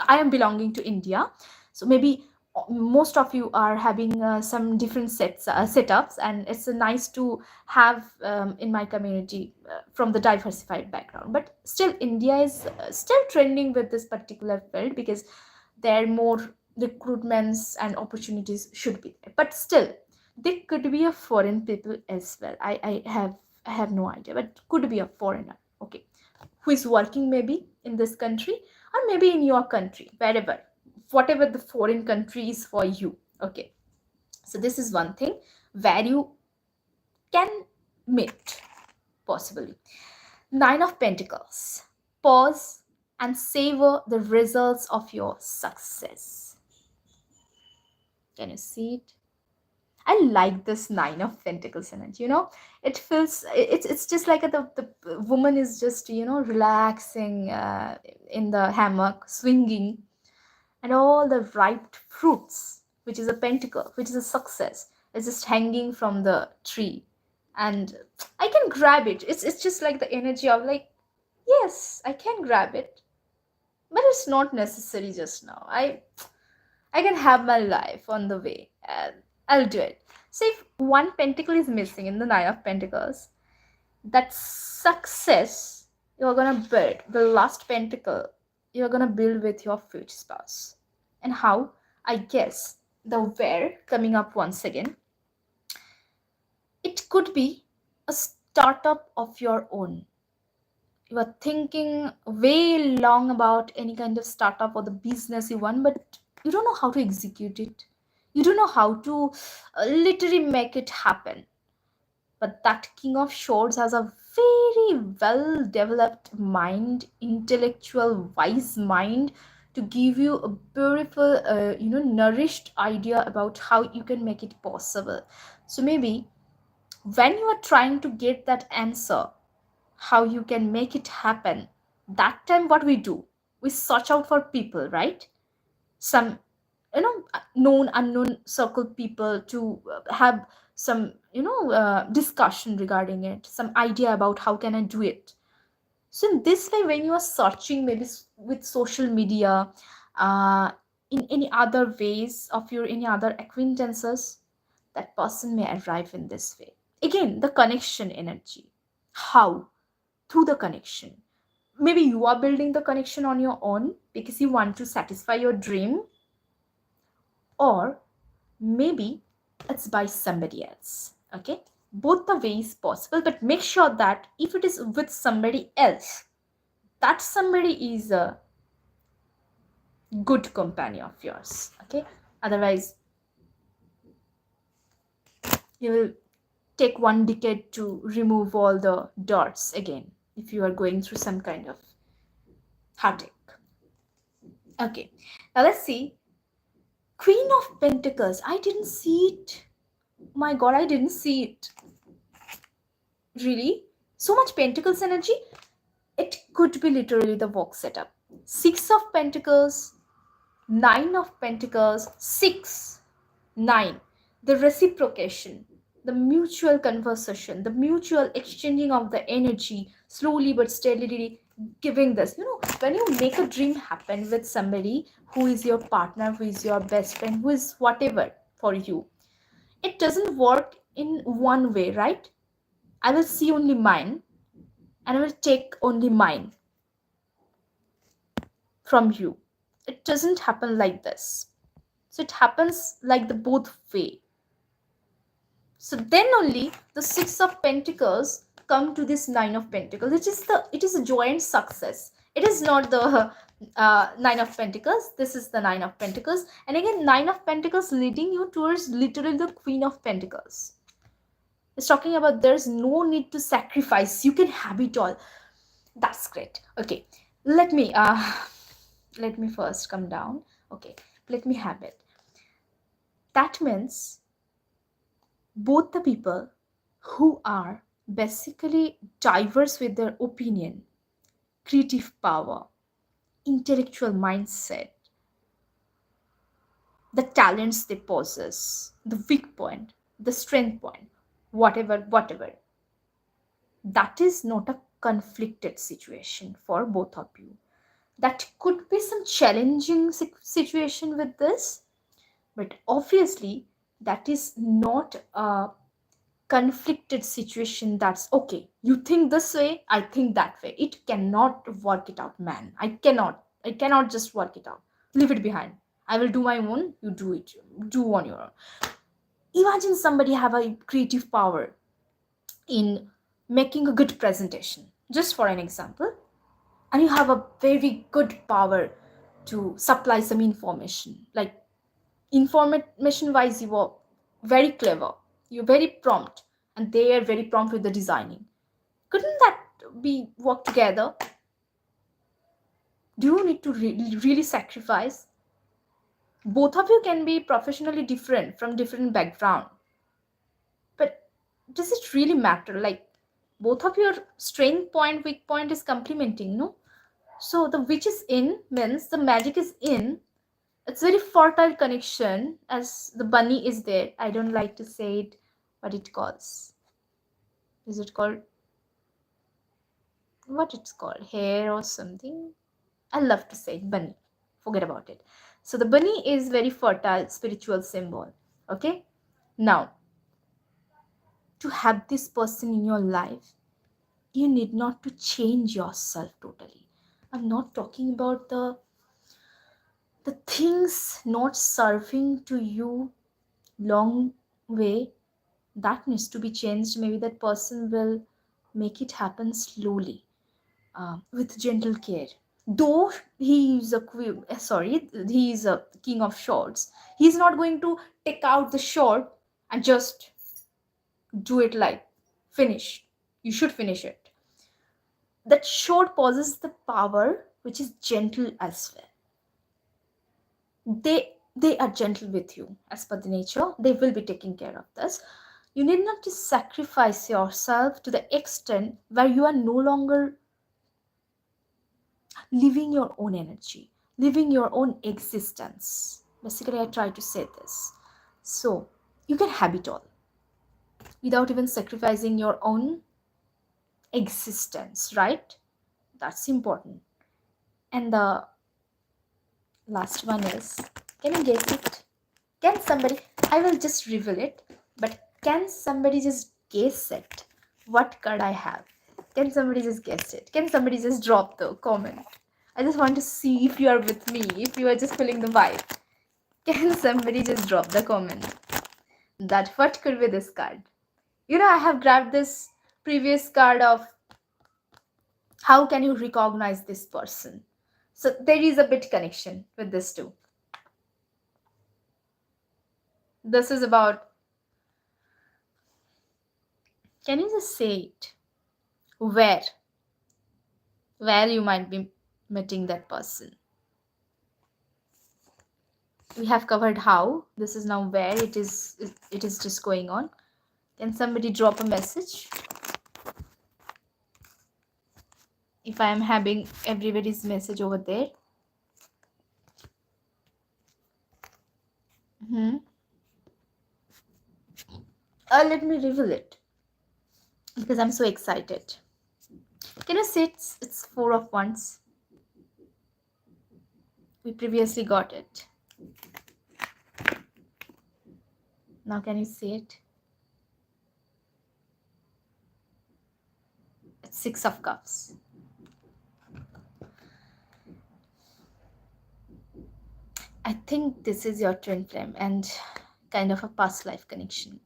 I am belonging to India, so maybe most of you are having some different setups, and it's nice to have in my community from the diversified background. But still India is still trending with this particular field, because there are more recruitments and opportunities should be there. But still they could be a foreign people as well. I have no idea, but could be a foreigner, okay, who is working maybe in this country, or maybe in your country, wherever, whatever the foreign country is for you. Okay, so this is one thing where you can meet possibly. Nine of Pentacles. Pause and savor the results of your success. Can you see it? I like this Nine of Pentacles energy. It feels, it's just like the woman is just, relaxing in the hammock, swinging, and all the ripe fruits, which is a pentacle, which is a success, is just hanging from the tree, and I can grab it. It's just like the energy of like, yes, I can grab it, but it's not necessary just now. I can have my life on the way, and I'll do it. So if one pentacle is missing in the Nine of Pentacles, that success you're gonna build, the last pentacle you're gonna build with your future spouse. And how? I guess the where coming up once again. It could be a startup of your own. You are thinking way long about any kind of startup or the business you want, but you don't know how to execute it. You don't know how to literally make it happen. But that King of Swords has a very well developed mind, intellectual, wise mind, to give you a beautiful, nourished idea about how you can make it possible. So maybe when you are trying to get that answer, how you can make it happen, that time what we do, we search out for people, right? Some, known unknown circle people to have some, discussion regarding it, some idea about how can I do it. So in this way, when you are searching maybe with social media, uh, in any other ways of your any other acquaintances, that person may arrive in this way. Again, the connection energy. How? Through the connection. Maybe you are building the connection on your own because you want to satisfy your dream, or maybe it's by somebody else. Okay, both the ways possible, but make sure that if it is with somebody else, that somebody is a good companion of yours. Okay, otherwise you will take 1 decade to remove all the dots again if you are going through some kind of heartache. Okay, now let's see. Queen of Pentacles. I didn't see it. My god, I didn't see it. Really? So much Pentacles energy? It could be literally the work setup. 6 of Pentacles, 9 of Pentacles, 6, 9. The reciprocation, the mutual conversation, the mutual exchanging of the energy, slowly but steadily giving this. When you make a dream happen with somebody who is your partner, who is your best friend, who is whatever for you, it doesn't work in one way, right? I will see only mine and I will take only mine from you. It doesn't happen like this. So it happens like the both way. So then only the 6 of Pentacles come to this 9 of Pentacles. It is a joint success. It is not the 9 of Pentacles. This is the 9 of Pentacles. And again, 9 of Pentacles leading you towards literally the Queen of Pentacles. It's talking about there's no need to sacrifice. You can have it all. That's great. Okay, let me first come down. Okay, let me have it. That means both the people who are basically diverse with their opinion, creative power, intellectual mindset, the talents they possess, the weak point, the strength point, whatever, that is not a conflicted situation for both of you. That could be some challenging situation with this, but obviously that is not a conflicted situation. That's okay, you think this way, I think that way. It cannot work it out, man. I cannot just work it out. Leave it behind. I will do my own, you do it, do on your own. Imagine somebody have a creative power in making a good presentation, just for an example, and you have a very good power to supply some information. Like, information wise, you are very clever, you're very prompt, and they are very prompt with the designing. Couldn't that be work together? Do you need to really sacrifice? Both of you can be professionally different from different background, but does it really matter? Like, both of your strength point, weak point is complementing, no? So the witch is in means the magic is in. It's very fertile connection, as the bunny is there. I don't like to say it, what it calls. Is it called, what it's called, hair or something? I love to say bunny. Forget about it. So the bunny is very fertile spiritual symbol. Okay. Now, to have this person in your life, you need not to change yourself totally. I'm not talking about the things not serving to you long way. That needs to be changed. Maybe that person will make it happen slowly, with gentle care. Though he is a he is a king of shorts, he's not going to take out the short and just do it like finish. You should finish it. That short possesses the power which is gentle as well. They are gentle with you as per the nature. They will be taking care of this. You need not to sacrifice yourself to the extent where you are no longer living your own energy, living your own existence. Basically, I try to say this. So, you can have it all without even sacrificing your own existence, right? That's important. And the last one is, can you guess it? Can somebody, I will just reveal it, but can somebody just guess it? What card I have? Can somebody just guess it? Can somebody just drop the comment? I just want to see if you are with me, if you are just feeling the vibe. Can somebody just drop the comment that what could be this card? I have grabbed this previous card of how can you recognize this person. So there is a bit connection with this too. This is about, can you just say it? Where you might be meeting that person. We have covered how. This is now where it is just going on. Can somebody drop a message? If I am having everybody's message over there. Let me reveal it because I'm so excited. Can you see it's 4 of Wands? We previously got it. Now can you see it? It's 6 of Cups. I think this is your twin flame and kind of a past life connection.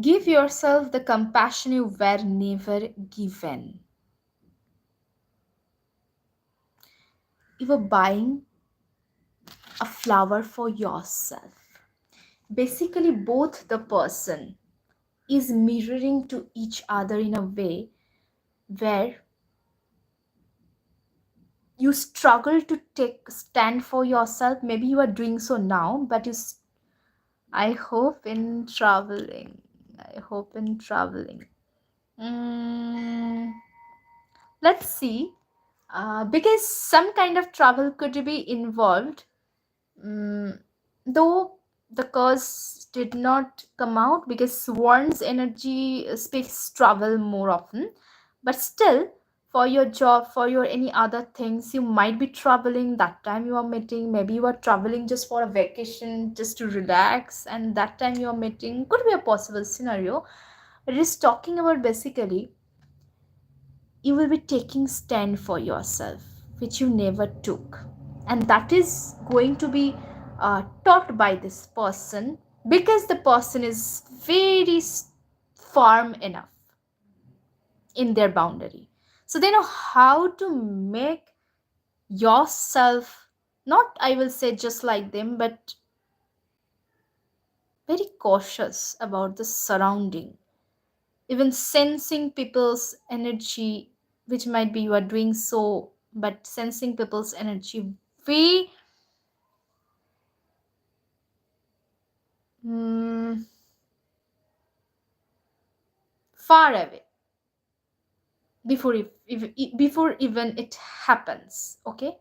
Give yourself the compassion you were never given. You were buying a flower for yourself. Basically, both the person is mirroring to each other in a way where you struggle to take stand for yourself. Maybe you are doing so now, but I hope in traveling. Let's see. Because some kind of travel could be involved. Though the curse did not come out because Swan's energy speaks travel more often, but still, for your job, for your any other things, you might be traveling. That time you are meeting. Maybe you are traveling just for a vacation, just to relax, and that time you are meeting. Could be a possible scenario. It is talking about basically you will be taking stand for yourself, which you never took, and that is going to be taught by this person because the person is very firm enough in their boundary, so they know how to make yourself, not I will say just like them, but very cautious about the surrounding, even sensing people's energy, which might be you are doing so, but sensing people's energy way far away before even it happens. Okay.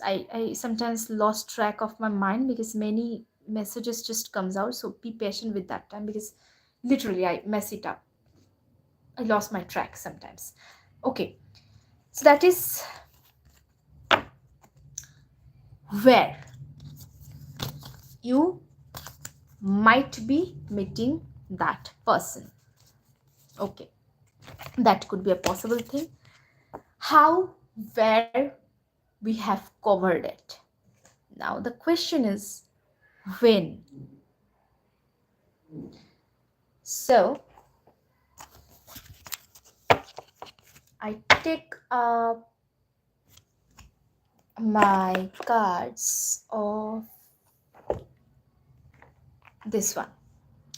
I sometimes lost track of my mind because many messages just comes out, so be patient with that time because literally I mess it up. I lost my track sometimes. Okay, so that is where you might be meeting that person. Okay, that could be a possible thing. How, where, we have covered it. Now the question is when. So I take up my cards of this one.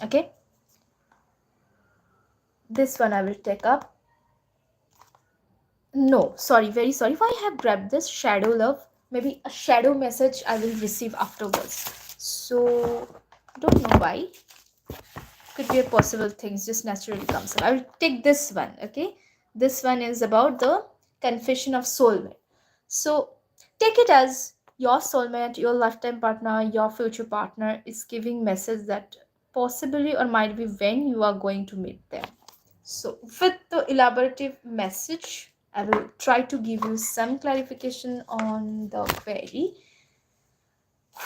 Okay, this one I will take up. No, sorry, very sorry. Why I have grabbed this shadow love? Maybe a shadow message I will receive afterwards. So don't know why. Could be a possible things just naturally comes up. I will take this one. Okay, this one is about the confession of soulmate. So take it as your soulmate, your lifetime partner, your future partner is giving message that possibly or might be when you are going to meet them. So with the elaborative message, I will try to give you some clarification on the query.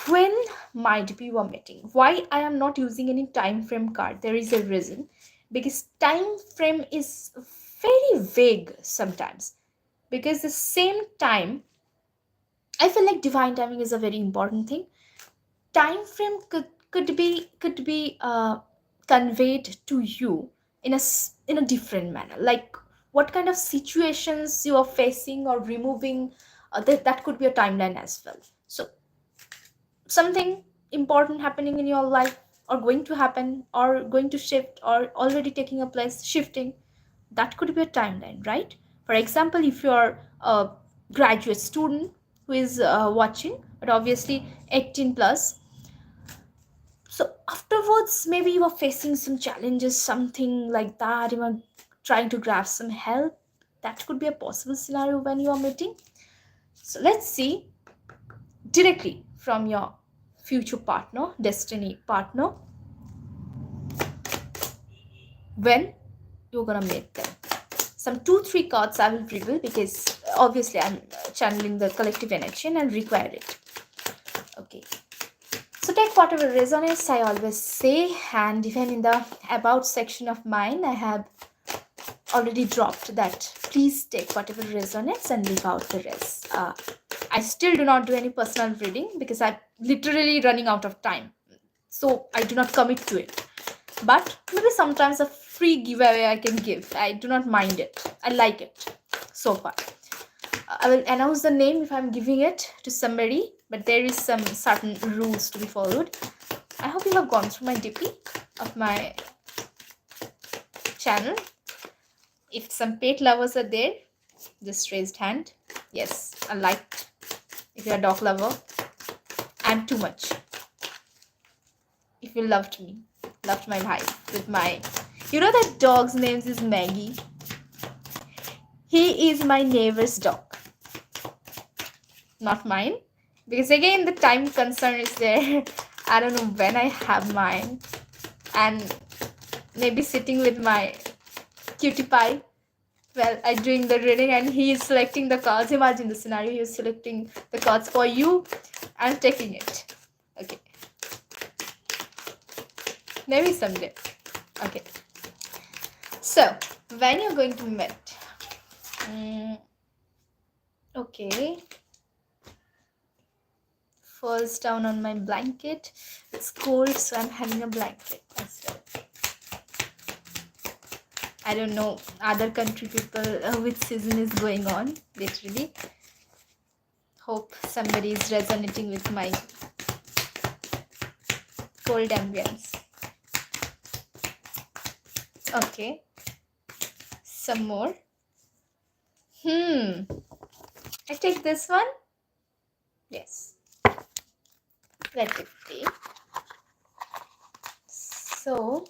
When might be you are meeting? Why I am not using any time frame card? There is a reason, because time frame is very vague sometimes, because the same time I feel like divine timing is a very important thing. Time frame could be conveyed to you in a different manner, like what kind of situations you are facing or removing, that could be a timeline as well. So something important happening in your life, or going to happen, or going to shift, or already taking a place shifting, that could be a timeline, right? For example, if you're a graduate student who is watching, but obviously 18 plus, so afterwards maybe you are facing some challenges, something like that, you are trying to grasp some help, that could be a possible scenario when you are meeting. So let's see directly from your future partner, destiny partner, when you're gonna meet them. Some 2 3 cards I will reveal, because obviously I'm channeling the collective energy and I'll require it. Okay, so take whatever resonates, I always say, and even in the about section of mine I have already dropped that please take whatever resonates and leave out the rest. I still do not do any personal reading because I'm literally running out of time, so I do not commit to it. But maybe sometimes a free giveaway I can give. I do not mind it. I like it so far. I will announce the name if I'm giving it to somebody, but there is some certain rules to be followed. I hope you have gone through my DP of my channel. If some pet lovers are there, just raised hand. Yes, I liked. If you're a dog lover, I'm too much. If you loved me, loved my life with my, you know that dog's name is Maggie. He is my neighbor's dog, not mine. Because again, the time concern is there. I don't know when I have mine. And maybe sitting with my cutie pie while I'm doing the reading and he is selecting the cards. Imagine the scenario, he is selecting the cards for you and taking it. Okay. Maybe someday. Okay. So, when you're going to meet. Okay. Falls down on my blanket. It's cold, so I'm having a blanket as well. I don't know other country people which season is going on, literally. Hope somebody is resonating with my cold ambience. Okay. Some more. I take this one. Yes. Let it be. So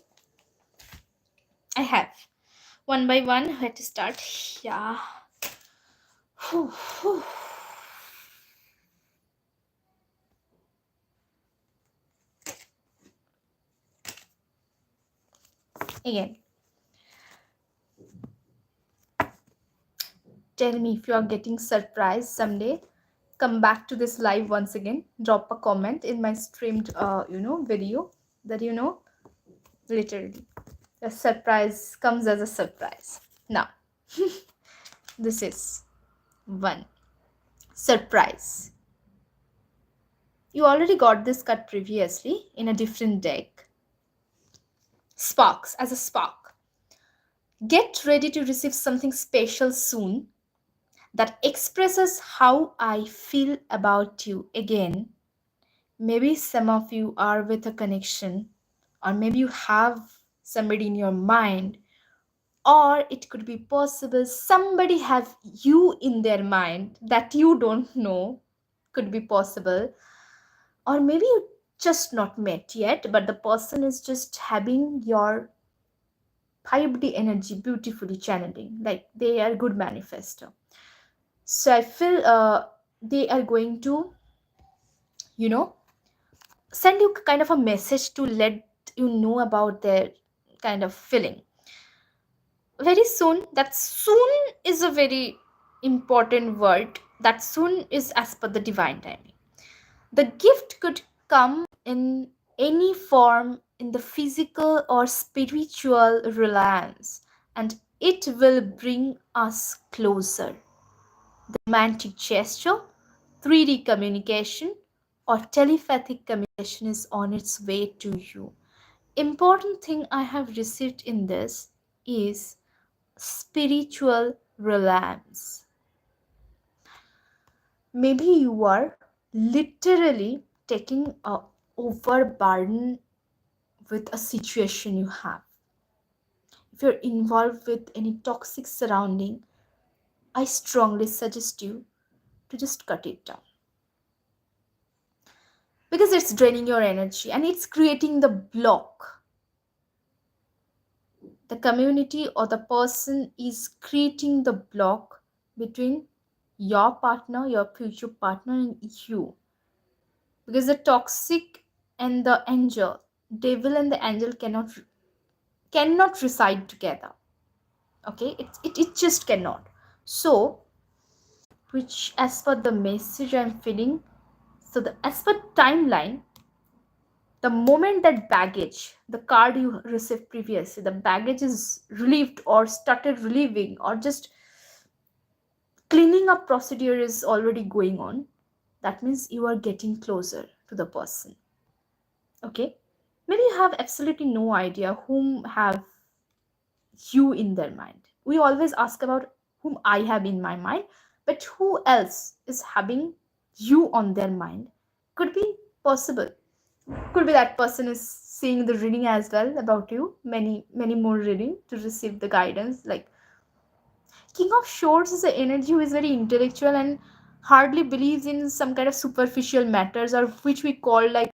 I have one by one. Where to start? Yeah. Again. Tell me if you are getting surprised someday. Come back to this live once again. Drop a comment in my streamed, video that literally a surprise comes as a surprise. Now, this is one surprise. You already got this cut previously in a different deck. Sparks as a spark. Get ready to receive something special soon that expresses how I feel about you again. Maybe some of you are with a connection, or maybe you have somebody in your mind, or it could be possible somebody have you in their mind that you don't know, could be possible. Or maybe you just not met yet, but the person is just having your 5D energy beautifully channeling, like they are good manifestor. So I feel they are going to send you kind of a message to let you know about their kind of feeling very soon. That soon is a very important word. That soon is as per the divine timing. The gift could come in any form, in the physical or spiritual reliance, and it will bring us closer. The romantic gesture, 3D communication or telepathic communication is on its way to you. Important thing I have received in this is spiritual reliance. Maybe you are literally taking a overburden with a situation you have. If you're involved with any toxic surrounding, I strongly suggest you to just cut it down, because it's draining your energy and it's creating the block. The community or the person is creating the block between your partner, your future partner, and you. Because the toxic and the angel, devil and the angel cannot reside together. Okay, it just cannot. So, which as per the message I'm feeling, so the as per timeline, the moment that baggage, the card you received previously, the baggage is relieved or started relieving, or just cleaning up procedure is already going on, that means you are getting closer to the person. Okay, maybe you have absolutely no idea whom have you in their mind. We always ask about whom I have in my mind, but who else is having you on their mind could be possible. Could be that person is seeing the reading as well about you, many more reading to receive the guidance. Like King of Swords is an energy who is very intellectual and hardly believes in some kind of superficial matters, or which we call like,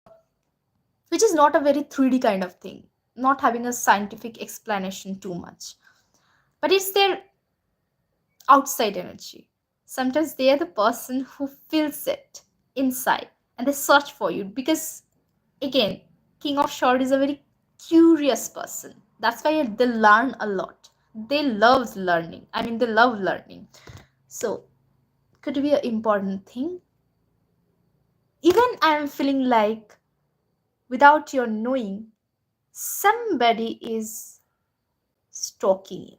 which is not a very 3D kind of thing, not having a scientific explanation too much, but it's their outside energy. Sometimes they are the person who feels it inside and they search for you, because again, King of Swords is a very curious person. That's why they learn a lot. They love learning. I mean, they love learning. So, could be an important thing. Even I am feeling like, without your knowing, somebody is stalking you.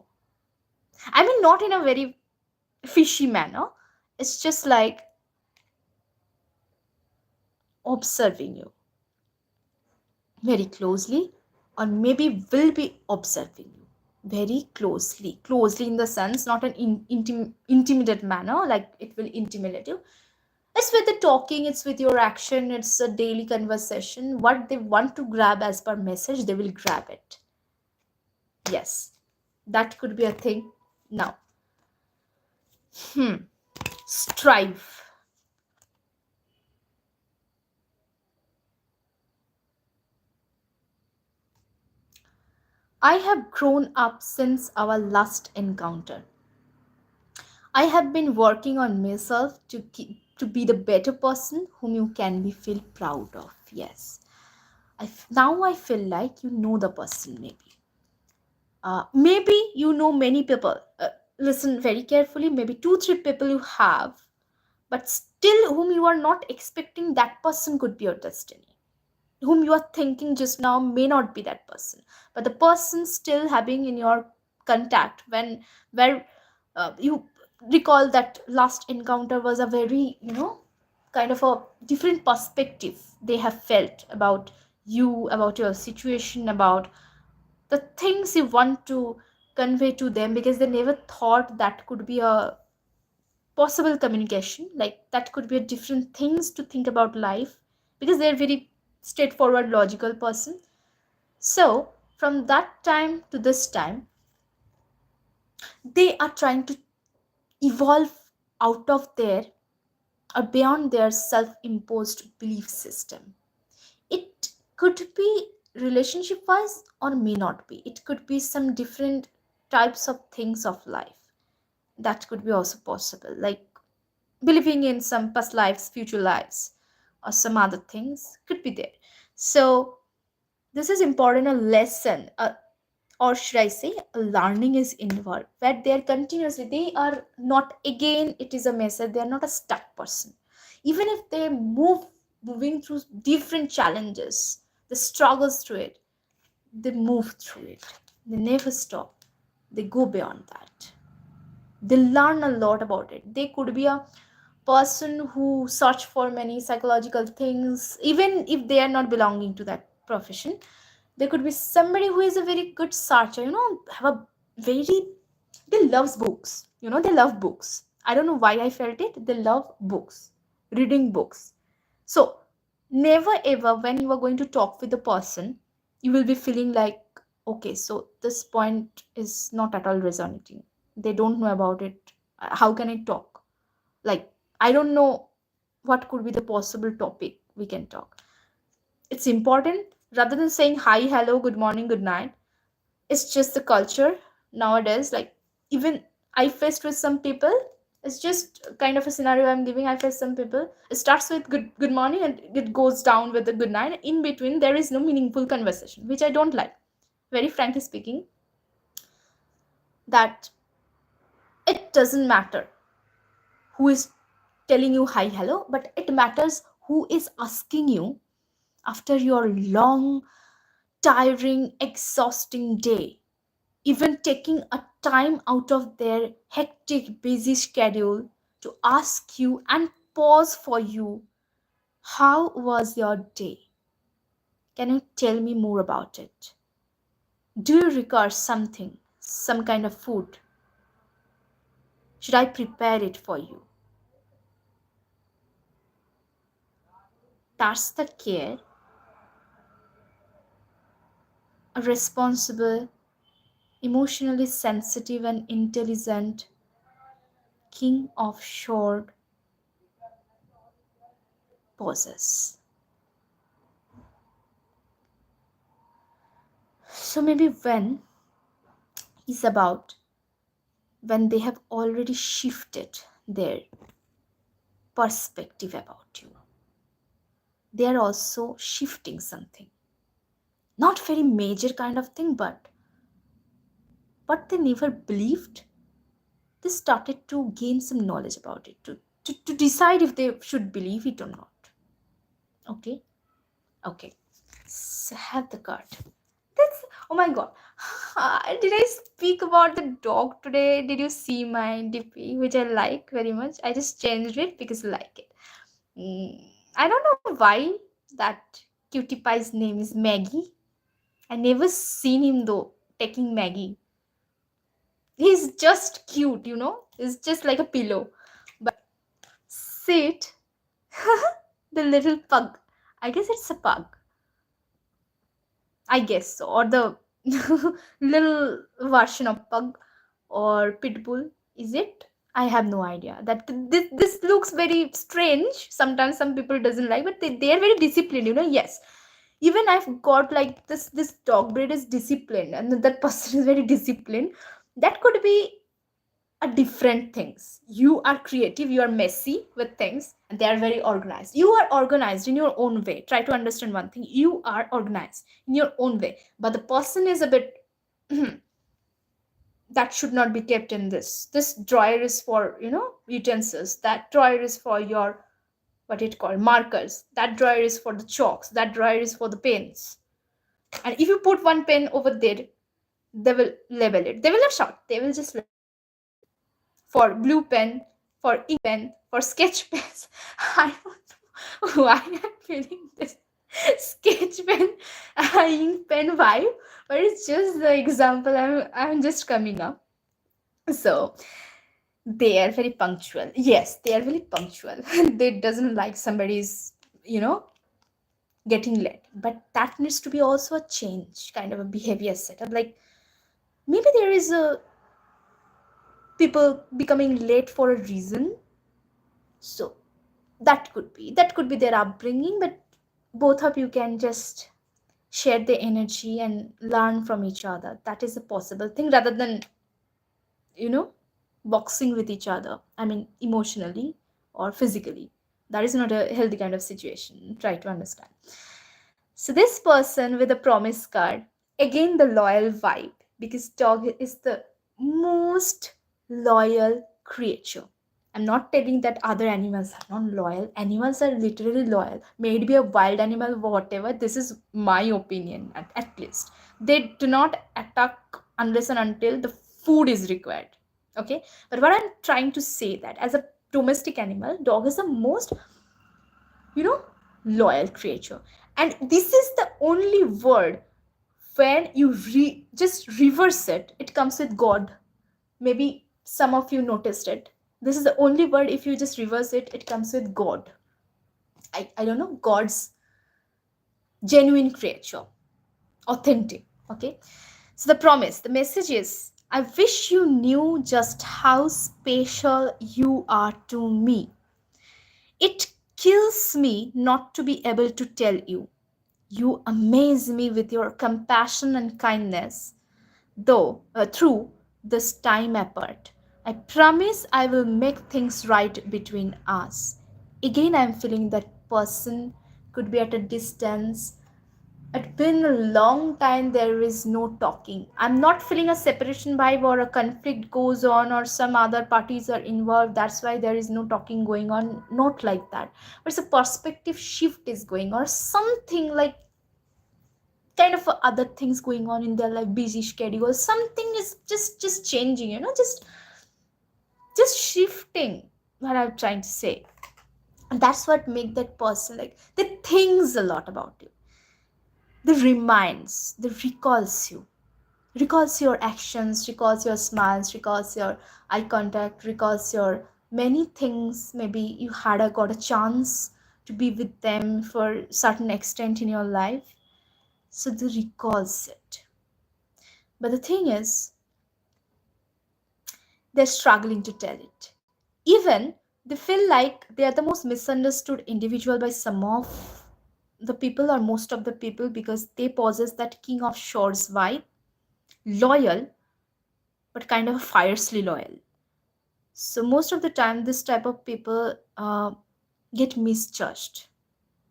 I mean, not in a very fishy manner. It's just like observing you very closely, or maybe will be observing you very closely in the sense, not an intimidate manner, like it will intimidate you. It's with the talking, it's with your action, it's a daily conversation. What they want to grab as per message, they will grab it. Yes, that could be a thing. Now, strive. I have grown up since our last encounter. I have been working on myself to be the better person whom you can be feel proud of. Yes. Now I feel like you know the person, maybe. Maybe you know many people. Listen very carefully. Maybe two, three people you have, but still whom you are not expecting, that person could be your destiny. Whom you are thinking just now may not be that person, but the person still having in your contact, when where you recall that last encounter was a very, kind of a different perspective they have felt about you, about your situation, about the things you want to convey to them, because they never thought that could be a possible communication, like that could be a different things to think about life, because they're very straightforward logical person. So from that time to this time, they are trying to evolve out of their or beyond their self-imposed belief system. It could be relationship wise or may not be, it could be some different types of things of life. That could be also possible, like believing in some past lives, future lives, or some other things could be there. So this is important, a lesson, or should I say a learning is involved, where they are continuously, they are not, again it is a message, they are not a stuck person. Even if they moving through different challenges, the struggles through it, they move through it, they never stop, they go beyond that, they learn a lot about it. They could be a person who search for many psychological things, even if they are not belonging to that profession. There could be somebody who is a very good searcher, have a very, they loves books, they love books. I don't know why I felt it, they love books, reading books. So never ever when you are going to talk with the person, you will be feeling like, okay, so this point is not at all resonating, they don't know about it, how can I talk, like, I don't know what could be the possible topic we can talk. It's important, rather than saying hi, hello, good morning, good night. It's just the culture nowadays. Like, even I faced with some people, it's just kind of a scenario I'm giving. I faced some people, it starts with good morning and it goes down with the good night. In between there is no meaningful conversation, which I don't like, very frankly speaking. That it doesn't matter who is telling you hi hello, but it matters who is asking you after your long, tiring, exhausting day, even taking a time out of their hectic, busy schedule to ask you and pause for you. How was your day? Can you tell me more about it? Do you require something, some kind of food? Should I prepare it for you? That's the care a responsible, emotionally sensitive, and intelligent king of shore possess. So maybe when is about when they have already shifted their perspective about you. They are also shifting something. Not very major kind of thing, but what they never believed, they started to gain some knowledge about it, to decide if they should believe it or not. Okay? Okay. So have the card. That's, oh my god. Did I speak about the dog today? Did you see my DP, which I like very much? I just changed it because I like it. I don't know why that cutie pie's name is Maggie. I never seen him though taking Maggie. He's just cute, He's just like a pillow. But sit, the little pug. I guess it's a pug. I guess so. Or the little version of pug or pit bull. Is it? I have no idea. That this looks very strange. Sometimes some people doesn't like, but they are very disciplined. Yes. Even I've got like this dog breed is disciplined, and that person is very disciplined. That could be a different things. You are creative, you are messy with things, and they are very organized. You are organized in your own way. Try to understand one thing. You are organized in your own way, but the person is a bit that should not be kept in this drawer is for utensils, that drawer is for your what it called markers, that drawer is for the chalks, that drawer is for the pens. And if you put one pen over there, they will label it. They will not shout, they will just label it. For blue pen, for ink pen, for sketch pens. I don't know why I'm feeling this sketch pen, ink pen vibe, but it's just the example I'm just coming up. So they are very punctual. Yes, they are very punctual. They doesn't like somebody's, getting late. But that needs to be also a change, kind of a behavior setup. Like maybe there is a people becoming late for a reason. So that could be their upbringing, but both of you can just share the energy and learn from each other. That is a possible thing, rather than you know boxing with each other, I mean emotionally or physically. That is not a healthy kind of situation. Try to understand. So this person with a promise card, again the loyal vibe, because dog is the most loyal creature. I'm not telling that other animals are not loyal. Animals are literally loyal. May it be a wild animal, whatever. This is my opinion, at least. They do not attack unless and until the food is required. Okay? But what I'm trying to say that as a domestic animal, dog is the most, you know, loyal creature. And this is the only word, when you just reverse it, it comes with God. Maybe some of you noticed it. This is the only word, if you just reverse it, it comes with God. I don't know, God's genuine creature, authentic. Okay. So the promise, the message is, I wish you knew just how special you are to me. It kills me not to be able to tell you. You amaze me with your compassion and kindness, though through this time apart. I promise I will make things right between us. Again, I'm feeling that person could be at a distance. It's been a long time, there is no talking. I'm not feeling a separation vibe or a conflict goes on or some other parties are involved. That's why there is no talking going on. Not like that. But it's a perspective shift is going, or something like kind of other things going on in their life, busy schedule. Something is just changing, just shifting. What I'm trying to say. And that's what make that person like they thinks a lot about you. They reminds, they recalls you, recalls your actions, recalls your smiles, recalls your eye contact, recalls your many things. Maybe you had got a chance to be with them for certain extent in your life, so they recalls it. But the thing is, they're struggling to tell it. Even they feel like they are the most misunderstood individual by some of the people or most of the people, because they possess that king of shores vibe, loyal but kind of fiercely loyal. So most of the time, this type of people get misjudged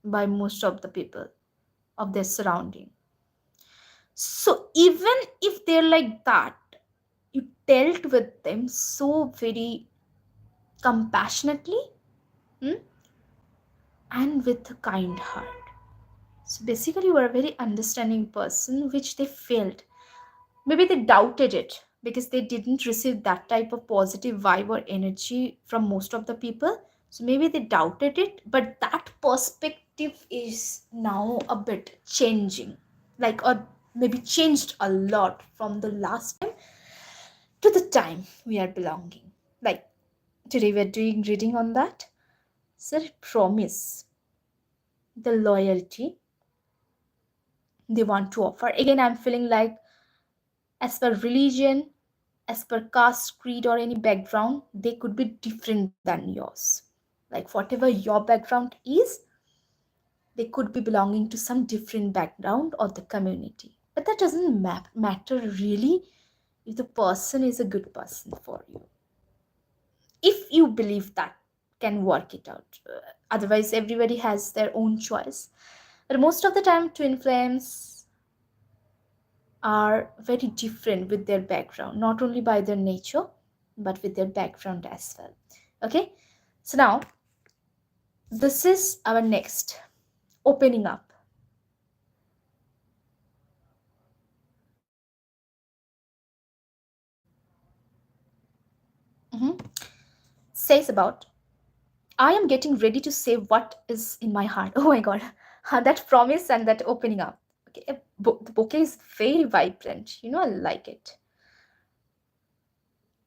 by most of the people of their surrounding. So even if they're like that, you dealt with them so very compassionately, hmm, and with a kind heart. So basically, you are a very understanding person, which they felt. Maybe they doubted it because they didn't receive that type of positive vibe or energy from most of the people. So maybe they doubted it, but that perspective is now a bit changing, like, or maybe changed a lot from the last time to the time we are belonging. Like today, we're doing reading on that. So I promise the loyalty they want to offer. Again, I'm feeling like, as per religion, as per caste, creed, or any background, they could be different than yours. Like whatever your background is, they could be belonging to some different background or the community. But that doesn't matter really if the person is a good person for you. If you believe that can work it out. Otherwise, everybody has their own choice. But most of the time, twin flames are very different with their background, not only by their nature, but with their background as well. Okay, so now this is our next opening up. Mhm. Says about, I am getting ready to say what is in my heart. Oh my god, that promise and that opening up. Okay, the bouquet is very vibrant. I like it.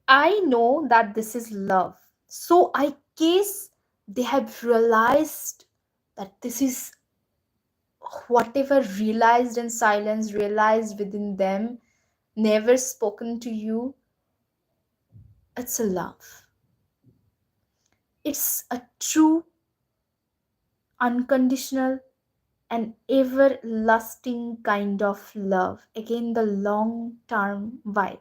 I know that this is love. So I guess they have realized that this is whatever realized in silence, realized within them, never spoken to you. It's a love. It's a true, unconditional, and everlasting kind of love. Again, the long term vibe.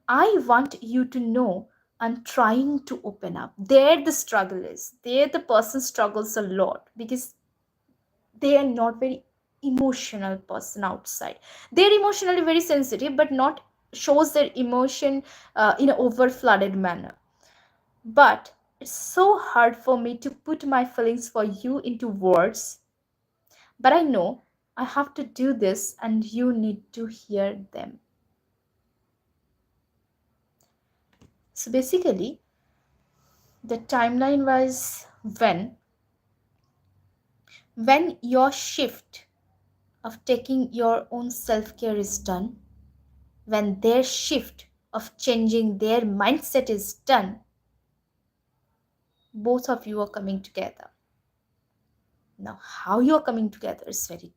I want you to know I'm trying to open up. There, the struggle is. There, the person struggles a lot because they are not very emotional person outside. They're emotionally very sensitive, but not shows their emotion in an over flooded manner. But it's so hard for me to put my feelings for you into words. But I know I have to do this, and you need to hear them. So basically, The timeline was when your shift of taking your own self-care is done, when their shift of changing their mindset is done, both of you are coming together. Now how you are coming together is very,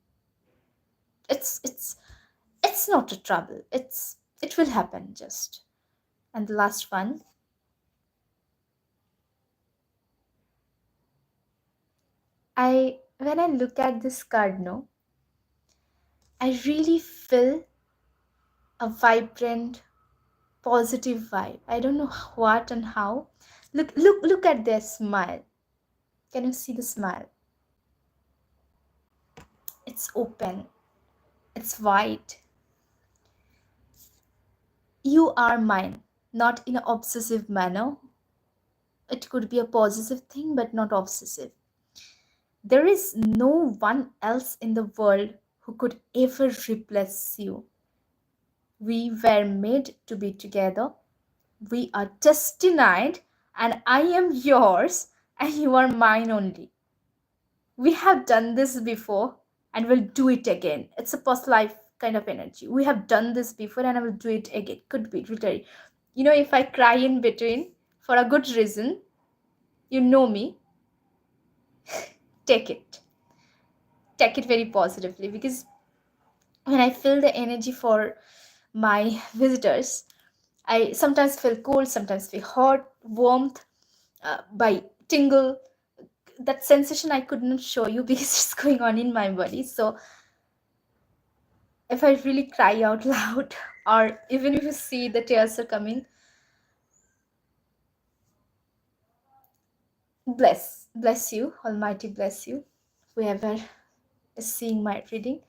it's not a trouble, it will happen just. And the last one, when I look at this card, no, I really feel a vibrant, positive vibe. I don't know what and how. Look at their smile. Can you see the smile? It's open. It's wide. You are mine, not in an obsessive manner. It could be a positive thing, but not obsessive. There is no one else in the world who could ever replace you. We were made to be together. We are destined, and I am yours, and you are mine only. We have done this before, and we'll do it again. It's a past life kind of energy. We have done this before, and I will do it again. Could be literally. You know, if I cry in between for a good reason, you know me, take it. Take it very positively, because when I feel the energy for my visitors, I sometimes feel cold, sometimes feel hot, warmth, by tingle. That sensation I could not show you because it's going on in my body. So if I really cry out loud, or even if you see the tears are coming, bless you, Almighty bless you, whoever is seeing my reading.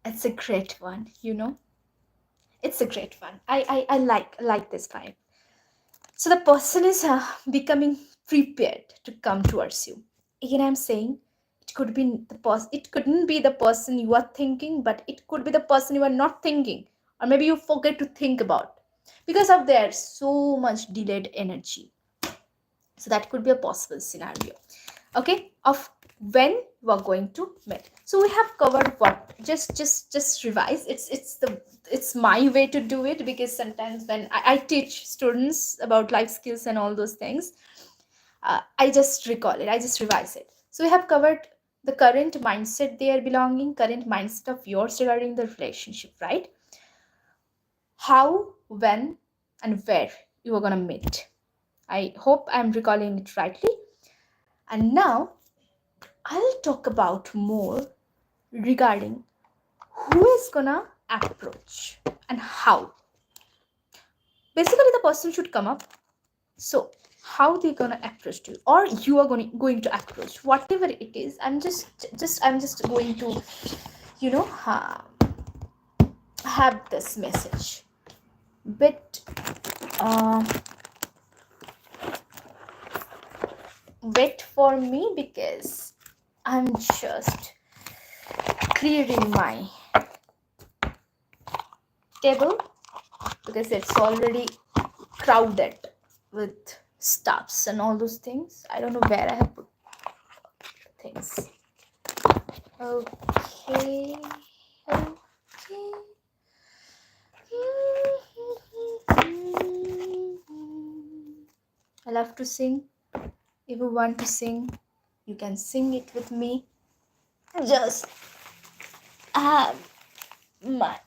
It's a great one, you know. It's a great one. I like this vibe. So the person is becoming prepared to come towards you. Again, I'm saying it could be the person. It couldn't be the person you are thinking, but it could be the person you are not thinking, or maybe you forget to think about because of their so much delayed energy. So that could be a possible scenario. Okay, of when you are going to meet. So we have covered what, just revise. It's my way to do it, because sometimes when I teach students about life skills and all those things, I just recall it, I just revise it. So we have covered the current mindset they are belonging, current mindset of yours regarding the relationship, right? How, when, and where you are gonna meet. I hope I'm recalling it rightly. And now I'll talk about more regarding who is gonna approach and how. Basically, the person should come up. So, how they gonna approach you, or you are going to approach, whatever it is. I'm just going to, you know, have this message. But wait for me, because I'm just clearing my table, because it's already crowded with stuffs and all those things. I don't know where I have put things. Okay. Okay. I love to sing. If you want to sing, you can sing it with me. Just have my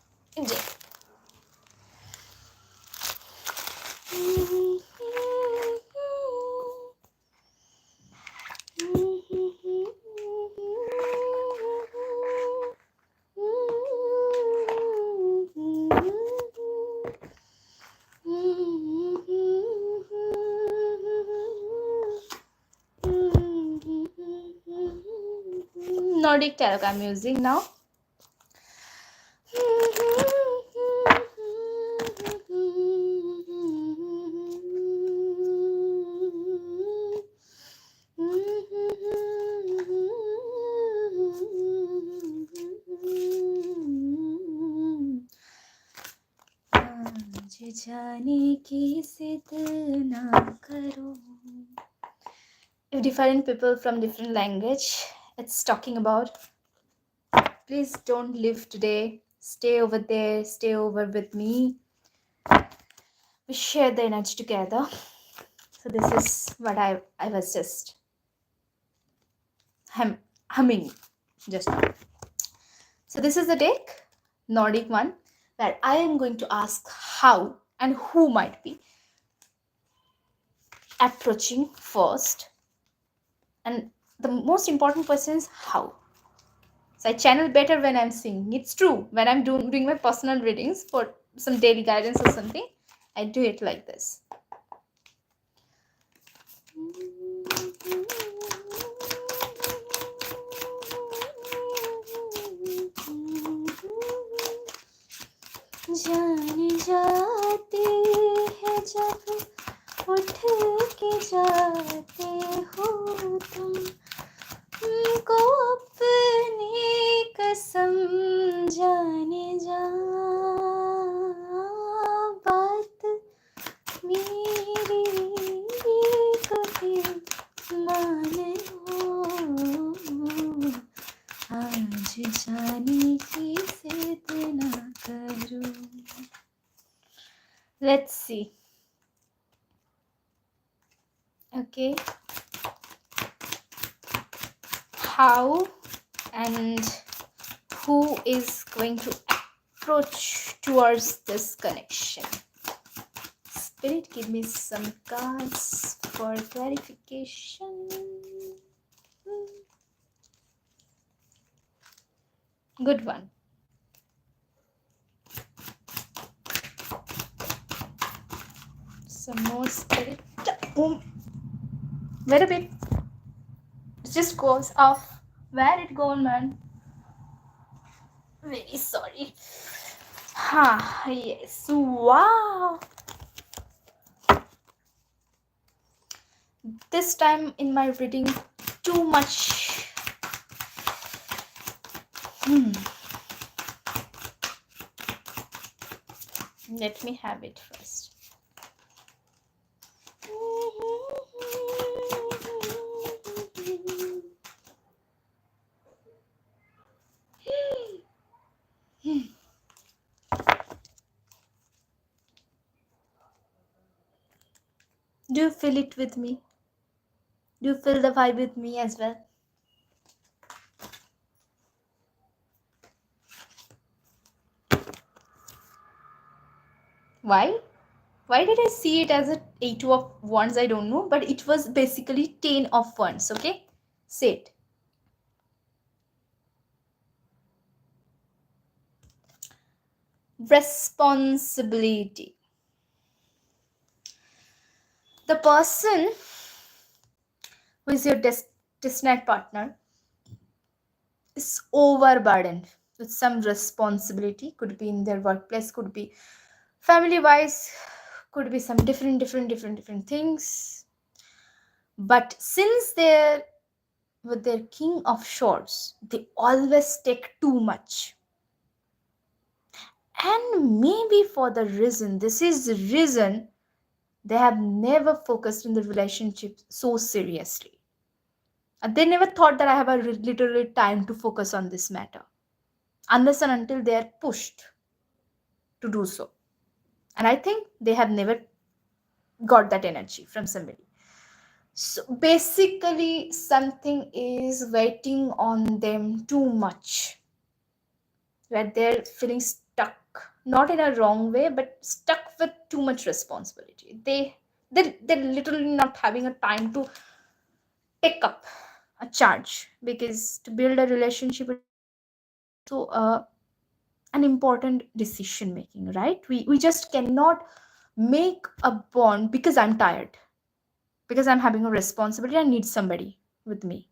Nordic tarot I'm using now. जाने की जिद ना करो. If different people from different language, it's talking about, please don't live today. Stay over there. Stay over with me. We share the energy together. So this is what I was just humming just now. So this is the deck, Nordic one, where I am going to ask how and who might be approaching first. And the most important question is how. So I channel better when I'm singing. It's true. When I'm doing my personal readings for some daily guidance or something, I do it like this. जाने जाते हैं जब उठ के जाते हो तुमको अपनी कसम जाने जा बात मेरी कभी मान लो आज जाने की जिद ना करो. Let's see. Okay. How and who is going to approach towards this connection? Spirit, give me some cards for clarification. Good one. Some more spirit. Boom. Wait a bit. It just goes off. Where it gone, man? Very sorry. Yes. Wow. This time in my reading, too much. Let me have it first. Do you feel it with me? Do you feel the vibe with me as well? Why? Why did I see it as a 8 of wands? I don't know, but it was basically 10 of wands, okay? Say it. Responsibility. The person who is your destined partner is overburdened with some responsibility. Could be in their workplace, could be family wise, could be some different things. But since they're with their king of swords, they always take too much. And maybe for the reason, this is the reason they have never focused in the relationship so seriously. And they never thought that I have a literally time to focus on this matter, unless and until they are pushed to do so. And I think they have never got that energy from somebody. So basically, something is waiting on them too much, where they're feeling stuck, not in a wrong way, but stuck with too much responsibility. They're literally not having a time to pick up a charge, because to build a relationship is also an important decision making, right? We just cannot make a bond because I'm tired, because I'm having a responsibility. I need somebody with me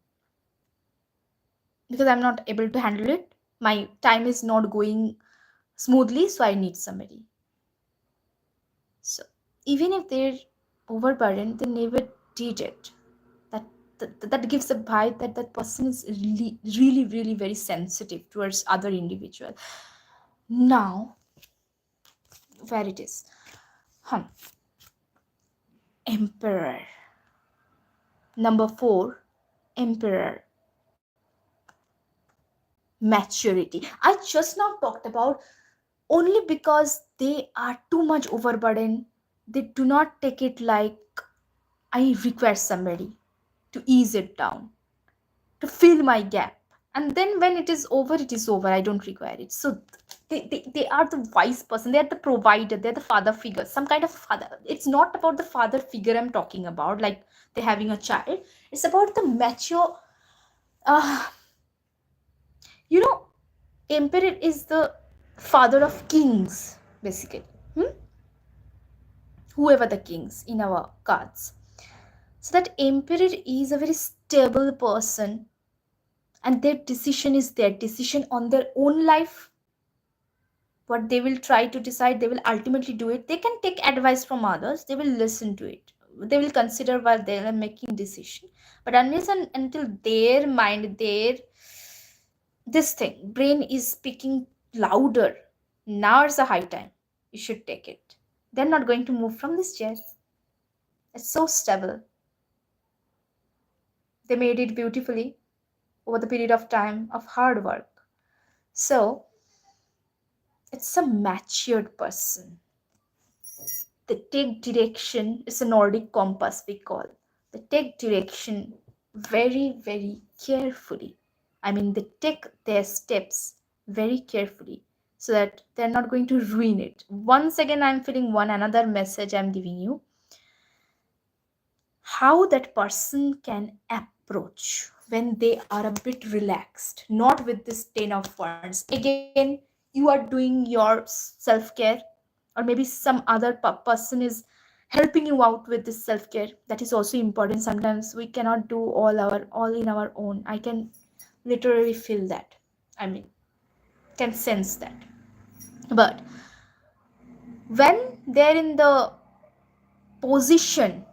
because I'm not able to handle it. My time is not going smoothly, so I need somebody. So even if they're overburdened, they never did it. That gives the vibe that that person is really very sensitive towards other individual. Now, where it is. Hum. Emperor. Number 4, Emperor. Maturity. I just now talked about only because they are too much overburdened. They do not take it like I require somebody to ease it down, to fill my gap. And then when it is over, it is over. I don't require it. So they are the wise person. They are the provider. They're the father figure, some kind of father. It's not about the father figure I'm talking about, like they're having a child. It's about the mature, uh, you know, emperor is the father of kings, basically. Hmm? Whoever the kings in our cards. So that emperor is a very stable person, and their decision is their decision on their own life. What they will try to decide, they will ultimately do it. They can take advice from others, they will listen to it, they will consider while they are making decision. But unless and until their mind, their this thing brain is speaking louder, now is the high time you should take it. They're not going to move from this chair. It's so stable. They made it beautifully over the period of time of hard work. So it's a matured person. They take direction. It's a Nordic compass we call. They take direction very, very carefully. I mean, they take their steps very carefully so that they're not going to ruin it. Once again, I'm feeling one another message I'm giving you. How that person can approach when they are a bit relaxed, not with this 10 of wands. Again, you are doing your self care, or maybe some other person is helping you out with this self care. That is also important. Sometimes we cannot do all in our own. I can literally feel that. I mean, can sense that. But when they're in the position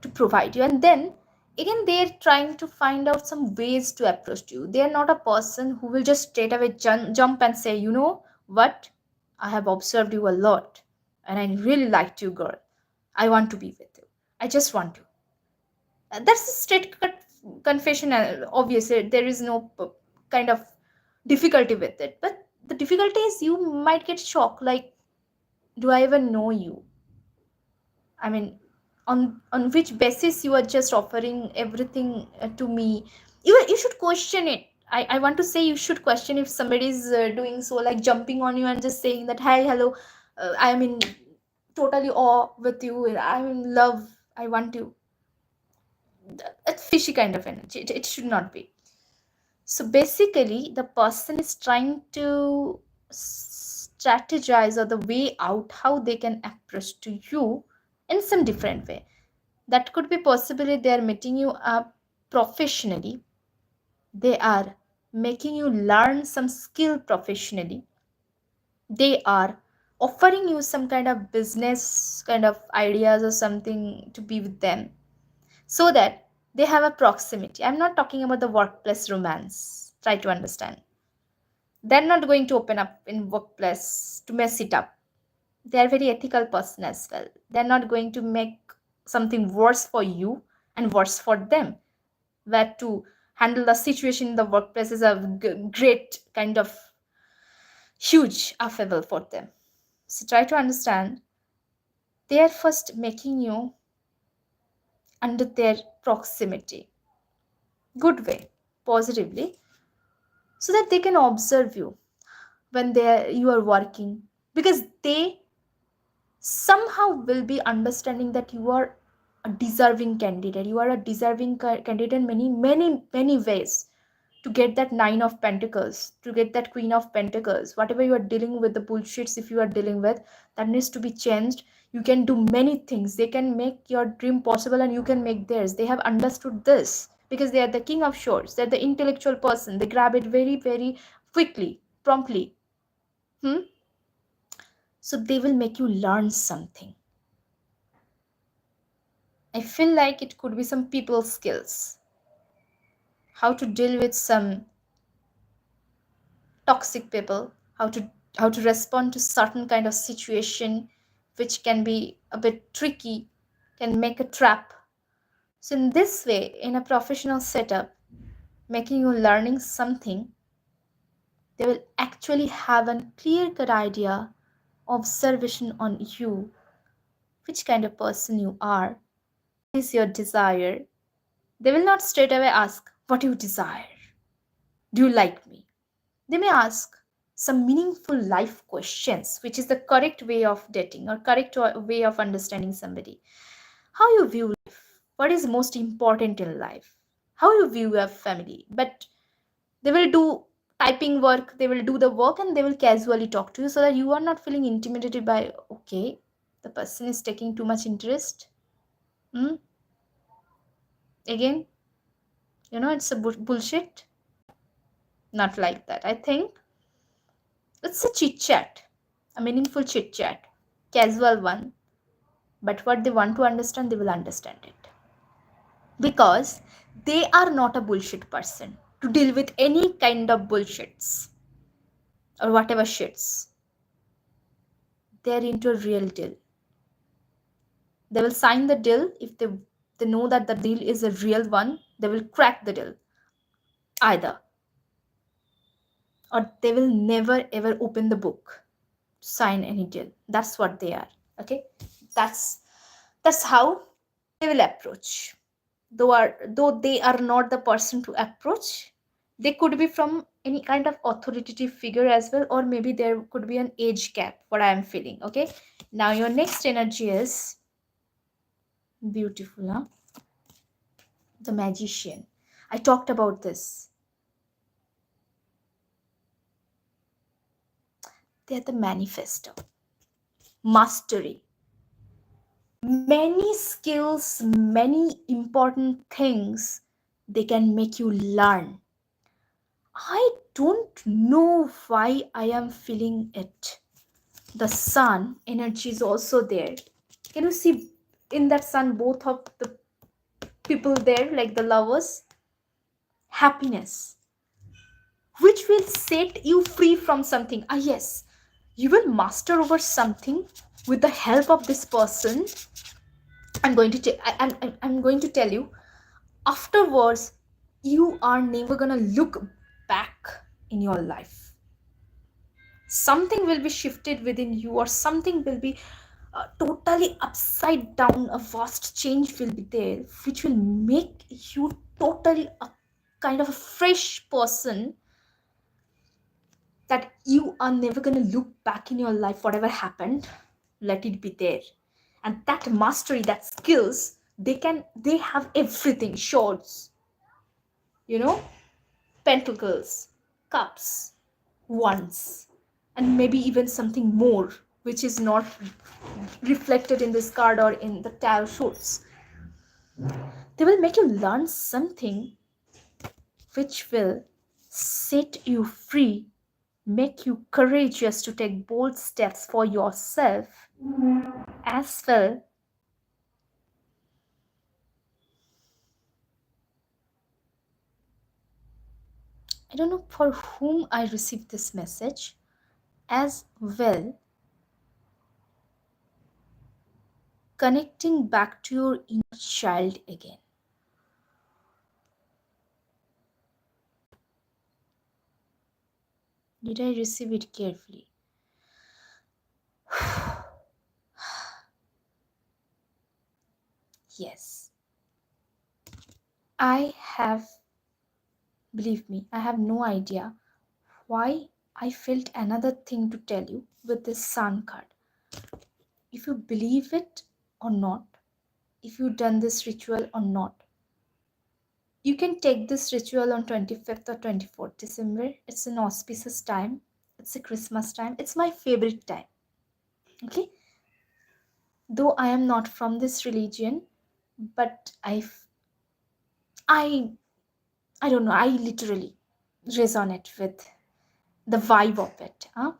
to provide you, and then again they're trying to find out some ways to approach you. They're not a person who will just straight away jump and say, you know what, I have observed you a lot and I really liked you, girl, I want to be with you, I just want to. That's a straight cut confession. Obviously there is no kind of difficulty with it, but the difficulty is you might get shocked, like, do I even know you? I mean, on which basis you are just offering everything to me? You should question it. I want to say you should question if somebody is doing so, like jumping on you and just saying that, hi, hello, I am in totally awe with you, I'm in love, I want you. It's fishy kind of energy. It should not be. So basically, the person is trying to strategize, or the way out how they can approach to you in some different way. That could be possibly they are meeting you up professionally, they are making you learn some skill professionally, they are offering you some kind of business kind of ideas or something to be with them, so that they have a proximity. I'm not talking about the workplace romance, try to understand. They're not going to open up in workplace to mess it up. They are very ethical person as well. They're not going to make something worse for you and worse for them, where to handle the situation in the workplace is a great kind of huge affable for them. So try to understand, they are first making you under their proximity, good way, positively, so that they can observe you when you are working, because they somehow will be understanding that you are a deserving candidate. You are a deserving candidate in many many many ways, to get that nine of pentacles, to get that queen of pentacles. Whatever you are dealing with, the bullshits if you are dealing with, that needs to be changed. You can do many things. They can make your dream possible and you can make theirs. They have understood this because they are the king of swords. They're the intellectual person. They grab it very very quickly, promptly. Hmm? So they will make you learn something. I feel like it could be some people skills, how to deal with some toxic people, how to how to respond to certain kind of situation which can be a bit tricky, can make a trap. So in this way, in a professional setup, making you learning something, they will actually have a clear cut idea, observation on you, which kind of person you are, what is your desire. They will not straight away ask, what do you desire? Do you like me? They may ask some meaningful life questions, which is the correct way of dating or correct way of understanding somebody. How you view life, what is most important in life, how you view your family. But they will do typing work, they will do the work, and they will casually talk to you so that you are not feeling intimidated by, okay, the person is taking too much interest. Hmm? Again, it's a bullshit. Not like that. I think it's a chit chat, a meaningful chit chat, casual one. But what they want to understand, they will understand it. Because they are not a bullshit person to deal with any kind of bullshits or whatever shits. They're into a real deal. They will sign the deal if they know that the deal is a real one. They will crack the deal either, or they will never ever open the book to sign any deal. That's what they are. Okay, that's that's how they will approach. Though they are not the person to approach, they could be from any kind of authoritative figure as well, or maybe there could be an age gap, what I am feeling. Okay, now your next energy is beautiful, huh? The magician. I talked about this. They're the manifesto, mastery, many skills, many important things they can make you learn. I don't know why I am feeling it. The sun energy is also there. Can you see in that sun both of the people there, like the lovers? Happiness, which will set you free from something. Ah, yes, you will master over something with the help of this person. I'm going to tell you afterwards. You are never gonna look back in your life. Something will be shifted within you, or something will be totally upside down. A vast change will be there, which will make you totally a kind of a fresh person, that you are never going to look back in your life. Whatever happened, let it be there. And that mastery, that skills, they have everything. Swords, you know pentacles, cups, wands, and maybe even something more, which is not reflected in this card or in the tarot shorts. They will make you learn something which will set you free, make you courageous to take bold steps for yourself as well. I don't know for whom I received this message as well. Connecting back to your inner child again. Did I receive it carefully? Yes. I have, believe me, I have no idea why I felt another thing to tell you with this sun card. If you believe it or not, if you've done this ritual or not, you can take this ritual on 25th or 24th December. It's an auspicious time. It's a Christmas time. It's my favorite time. Okay? Though I am not from this religion, but I I don't know, I literally resonate with the vibe of it. Huh?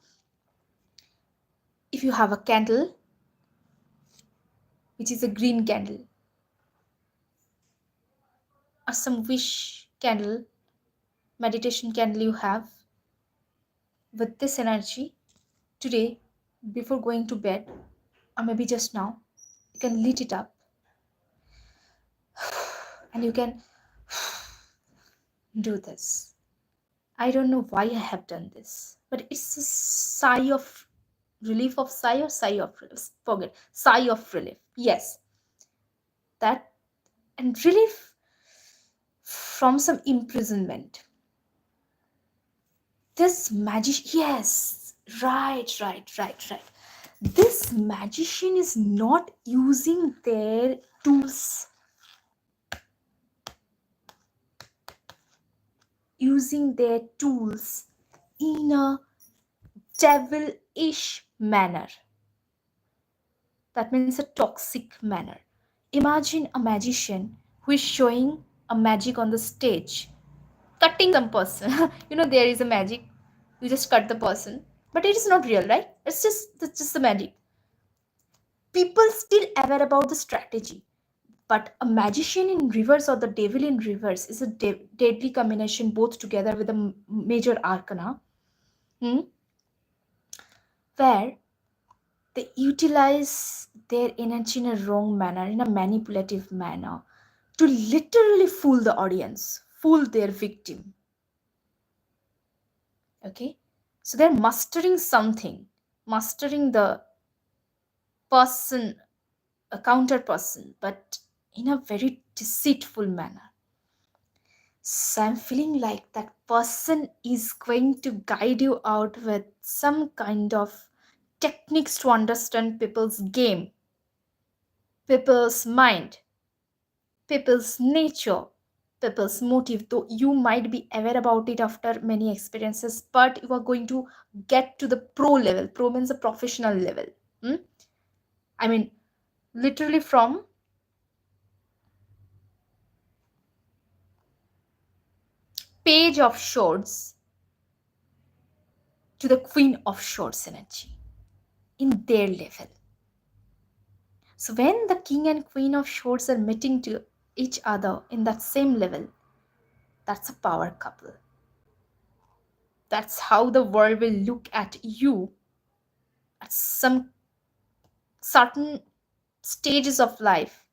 If you have a candle, which is a green candle, or some wish candle, meditation candle you have, with this energy, Today, before going to bed, or maybe just now, you can lit it up and you can do this. I don't know why I have done this, but it's a sigh of relief of sigh or sigh of relief. Forget sigh of relief. Yes, that and relief from some imprisonment. This magic, yes, right. This magician is not using their tools, in a devilish manner. That means a toxic manner. Imagine a magician who is showing a magic on the stage, cutting some person. There is a magic. You just cut the person, but it is not real, right? That's just the magic. People still aware about the strategy, but a magician in reverse or the devil in reverse is a deadly combination, both together with a major arcana, hmm, where they utilize their energy in a wrong manner, in a manipulative manner, to literally fool the audience, fool their victim. Okay? So they're mastering something, mastering the person, a counter person, but in a very deceitful manner. So I'm feeling like that person is going to guide you out with some kind of techniques to understand people's game, people's mind, people's nature, people's motive. Though you might be aware about it after many experiences, but you are going to get to the pro level. Pro means a professional level. Hmm? I mean, literally from page of swords to the queen of swords energy in their level. So when the king and queen of swords are meeting to each other in that same level, that's a power couple. That's how the world will look at you at some certain stages of life,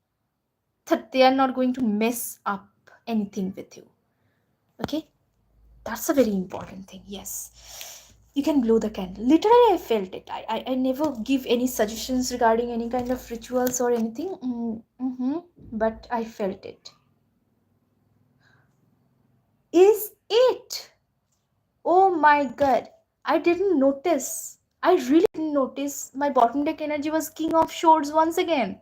that they are not going to mess up anything with you. Okay? That's a very important thing. Yes. You can blow the candle. Literally, I felt it. I never give any suggestions regarding any kind of rituals or anything. But I felt it. Is it? Oh my god. I didn't notice. I really didn't notice my bottom deck energy was King of Swords once again.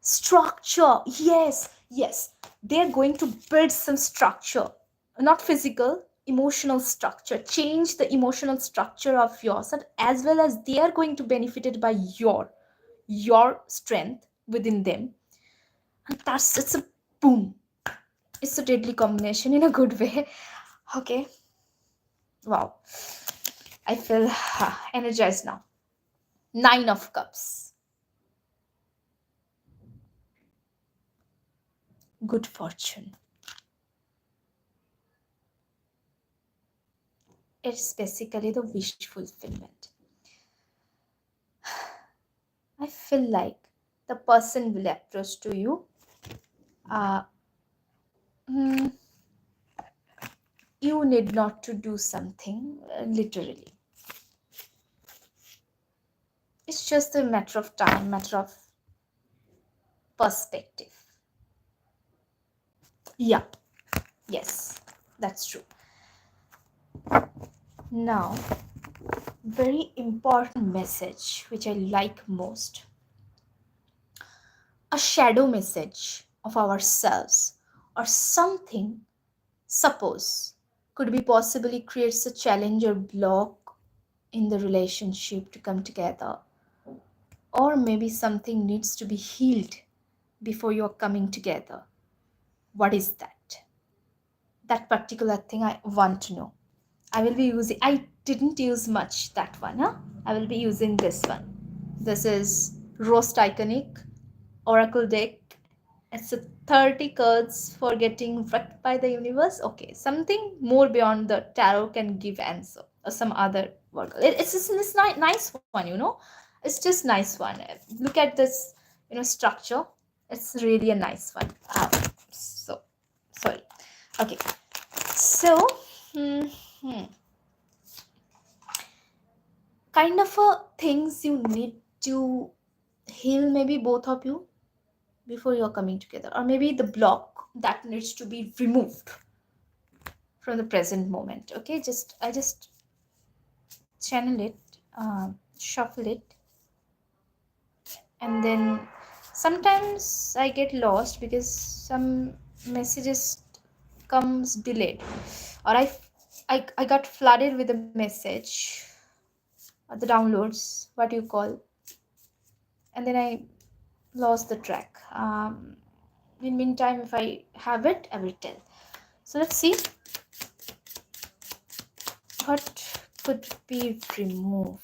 Structure. Yes. They're going to build some structure. Not physical, emotional structure. Change the emotional structure of yours, and as well as they are going to benefit it by your strength within them. And it's a boom. It's a deadly combination in a good way. Okay. Wow. I feel energized now. Nine of Cups. Good fortune. It's basically the wish fulfillment. I feel like the person will approach to you. Uh, mm, you need not to do something literally. It's just a matter of time, matter of perspective. Yeah, yes, that's true. Now, very important message which I like most, a shadow message of ourselves or something, suppose, could be possibly creates a challenge or block in the relationship to come together, or maybe something needs to be healed before you're coming together. What is that? That particular thing I want to know. I didn't use much that one, huh? I will be using this one. This is Roast Iconic Oracle deck. It's a 30 cards for getting wrecked by the universe. Okay, something more beyond the tarot can give answer, or some other Virgo. It's just this nice one, you know. It's just nice one. Look at this, you know, structure. It's really a nice one. So sorry. Okay. So, hmm, hmm. Kind of things you need to heal, maybe both of you, before you're coming together, or maybe the block that needs to be removed from the present moment. Okay, just channel it, shuffle it, and then sometimes I get lost because some messages comes delayed, or I got flooded with a message, or the downloads, what you call, and then I lost the track. In meantime, if I have it, I will tell. So let's see what could be removed,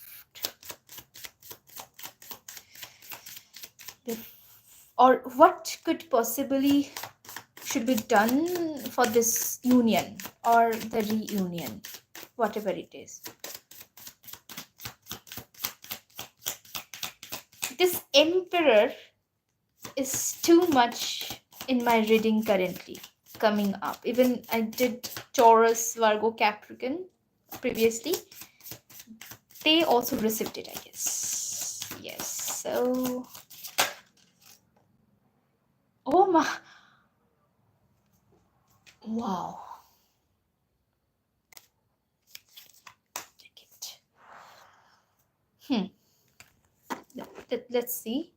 or what could possibly should be done for this union or the reunion, whatever it is. This emperor is too much in my reading currently, coming up. Even I did Taurus, Virgo, Capricorn previously. They also received it, I guess. Yes. So, oh my, wow. Take it. Let's see.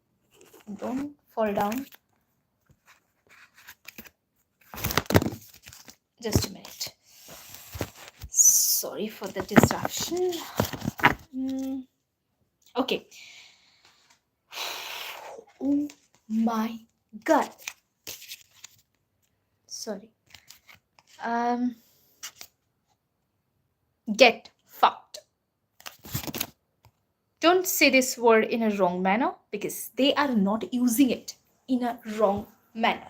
Don't fall down. Just a minute. Sorry for the disruption. Okay. Oh my god. Sorry. Get fucked. Don't say this word in a wrong manner, because they are not using it in a wrong manner.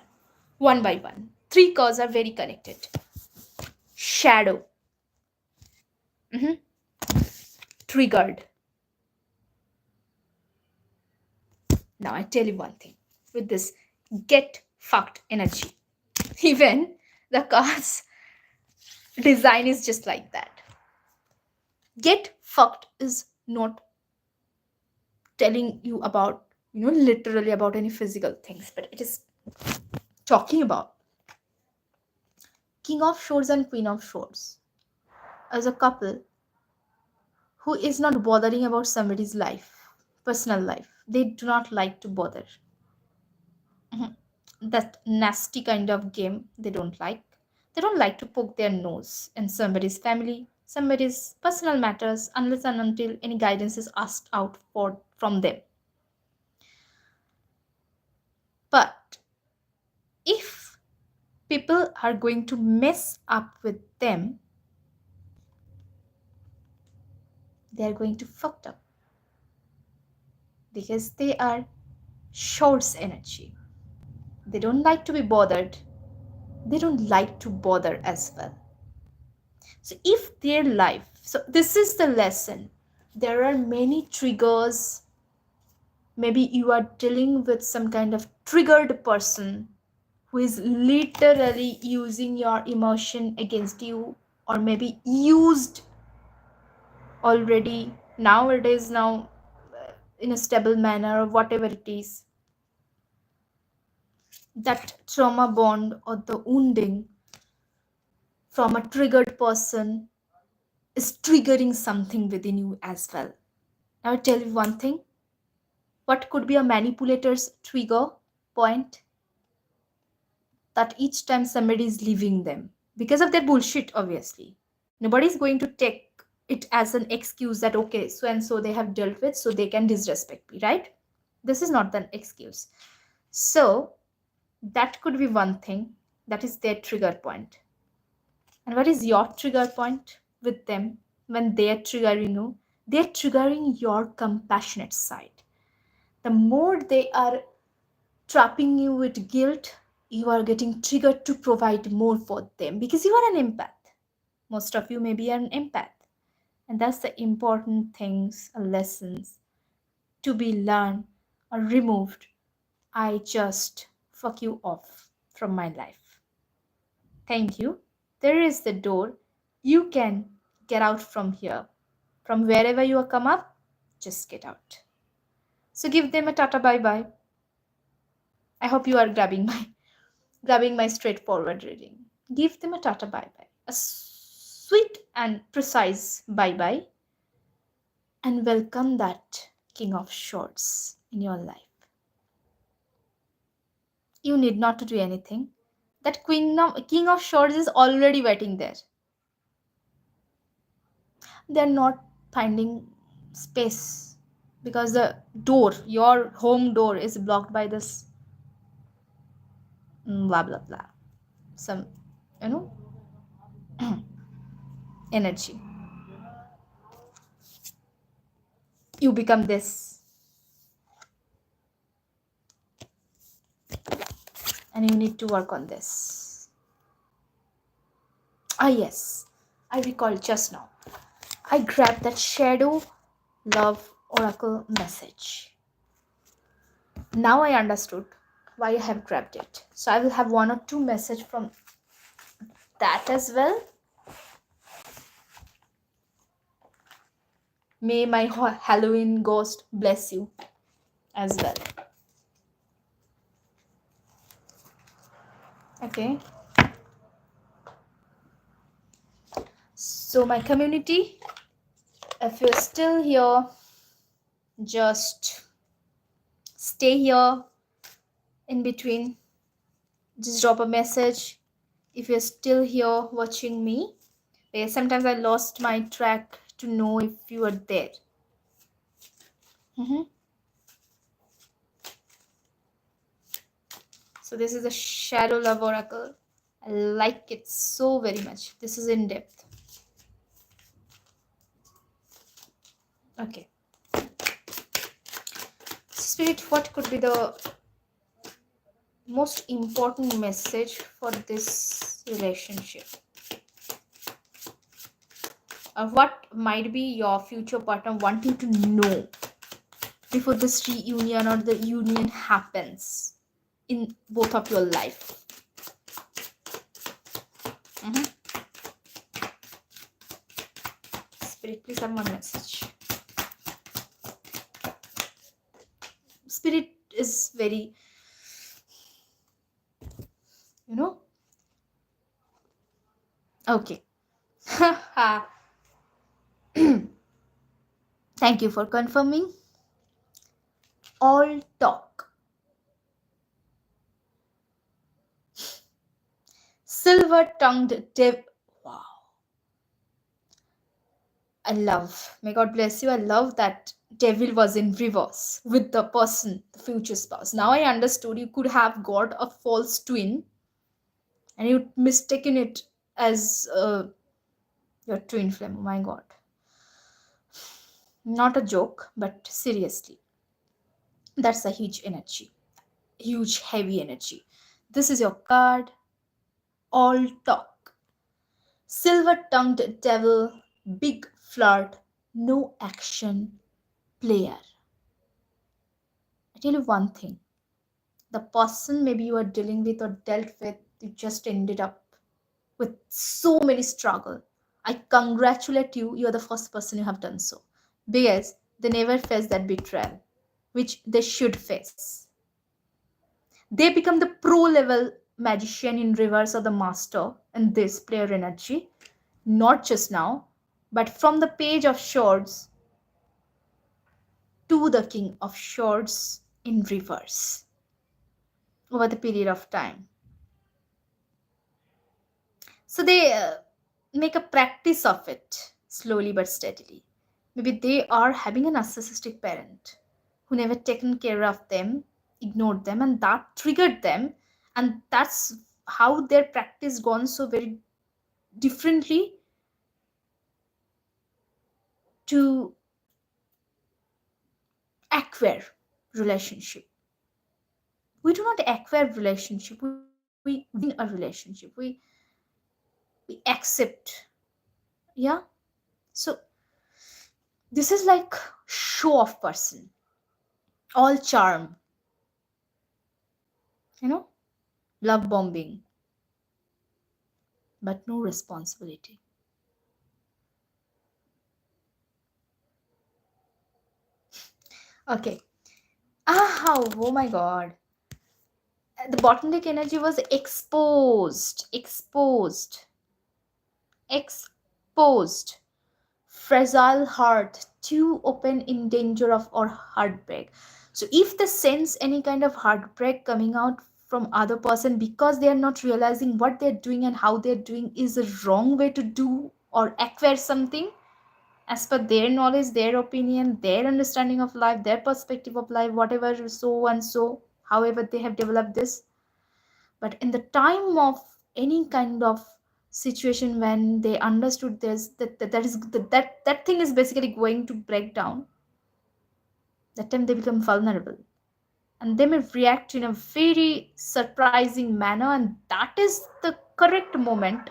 One by one. Three cores are very connected. Shadow. Triggered. Now I tell you one thing. With this get fucked energy, even the card's design is just like that. Get fucked is not telling you about, you know, literally about any physical things, but it is talking about King of Swords and Queen of Swords as a couple who is not bothering about somebody's life, personal life. They do not like to bother. That nasty kind of game they don't like. They don't like to poke their nose in somebody's family, somebody's personal matters, unless and until any guidance is asked out for from them. But if people are going to mess up with them, they are going to fucked up, because they are shorts energy. They don't like to be bothered. They don't like to bother as well. So if their life, so this is the lesson. There are many triggers. Maybe you are dealing with some kind of triggered person who is literally using your emotion against you, or maybe used already nowadays, now in a stable manner, or whatever it is. That trauma bond or the wounding from a triggered person is triggering something within you as well. Now I tell you one thing. What could be a manipulator's trigger point? That each time somebody is leaving them because of their bullshit, obviously. Nobody's going to take it as an excuse that, okay, so and so they have dealt with, so they can disrespect me, right? This is not an excuse. So that could be one thing. That is their trigger point. And what is your trigger point with them when they are triggering you? They're triggering your compassionate side. The more they are trapping you with guilt, you are getting triggered to provide more for them, because you are an empath. Most of you may be an empath, And that's the important things or lessons to be learned or removed. I just fuck you off from my life. Thank you. There is the door. You can get out from here. From wherever you have come up, just get out. So give them a tata bye bye. I hope you are grabbing my straightforward reading. Give them a tata bye bye. A sweet and precise bye bye, and welcome that King of Swords in your life. You need not to do anything. That King of Swords is already waiting there. They're not finding space because the door, your home door, is blocked by this blah blah blah. Some, you know, energy. You become this, and you need to work on this. Ah, yes, I recall just now. I grabbed that shadow love oracle message. Now I understood why I have grabbed it. So I will have one or two message from that as well. May my Halloween ghost bless you as well. Okay. So my community, if you're still here, just stay here in between. Just drop a message if you're still here watching me. Because sometimes I lost my track to know if you are there. So this is a shadow love oracle. I like it so very much. This is in depth. Okay. Spirit, what could be the most important message for this relationship? Or what might be your future partner wanting to know before this reunion or the union happens in both of your life? Spirit, please have one message. Spirit is very, okay. Thank you for confirming. All talk. Silver-tongued dev. Wow. I love. May God bless you. I love that devil was in reverse with the person, the future spouse. Now I understood you could have got a false twin and you mistaken it as your twin flame. Oh my God. Not a joke, but seriously. That's a huge energy. Huge, heavy energy. This is your card. All talk. Silver-tongued devil, big flirt, no action, player. I tell you one thing. The person maybe you are dealing with or dealt with, you just ended up with so many struggle. I congratulate you. You are the first person you have done so. Because they never face that betrayal, which they should face. They become the pro level magician in reverse or the master in this player energy. Not just now, but from the page of swords to the king of swords in reverse over the period of time. So they make a practice of it slowly but steadily. Maybe they are having a narcissistic parent who never taken care of them, ignored them, and that triggered them. And that's how their practice gone so very differently to acquire relationship. We do not acquire relationship. We win a relationship. We accept. Yeah. So This is like show off person, all charm, you know, love bombing, but no responsibility. Okay. Oh my god. The botanic energy was exposed. Fragile heart, too open, in danger of or heartbreak. So if they sense any kind of heartbreak coming out from other person because they are not realizing what they're doing and how they're doing is a wrong way to do or acquire something as per their knowledge, their opinion, their understanding of life, their perspective of life, whatever, so and so, however they have developed this. But in the time of any kind of situation when they understood this, that thing is basically going to break down, that time they become vulnerable and they may react in a very surprising manner, and that is the correct moment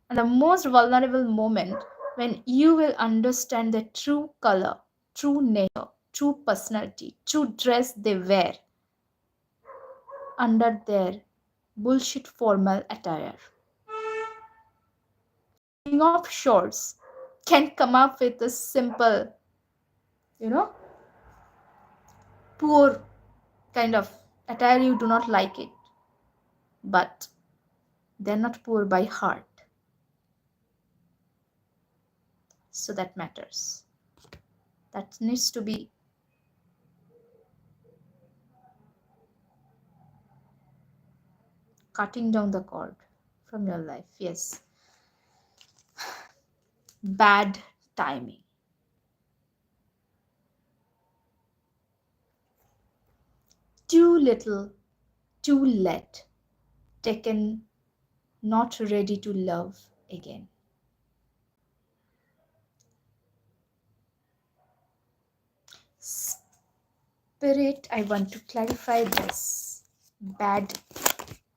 and the most vulnerable moment when you will understand the true color, true nature, true personality, true dress they wear under their bullshit formal attire. King of shorts can come up with a simple, you know, poor kind of attire, you do not like it, but they're not poor by heart. So that matters. That needs to be cutting down the cord from your life. Yes. Bad timing. Too little, too late. Taken, not ready to love again. Spirit, I want to clarify this bad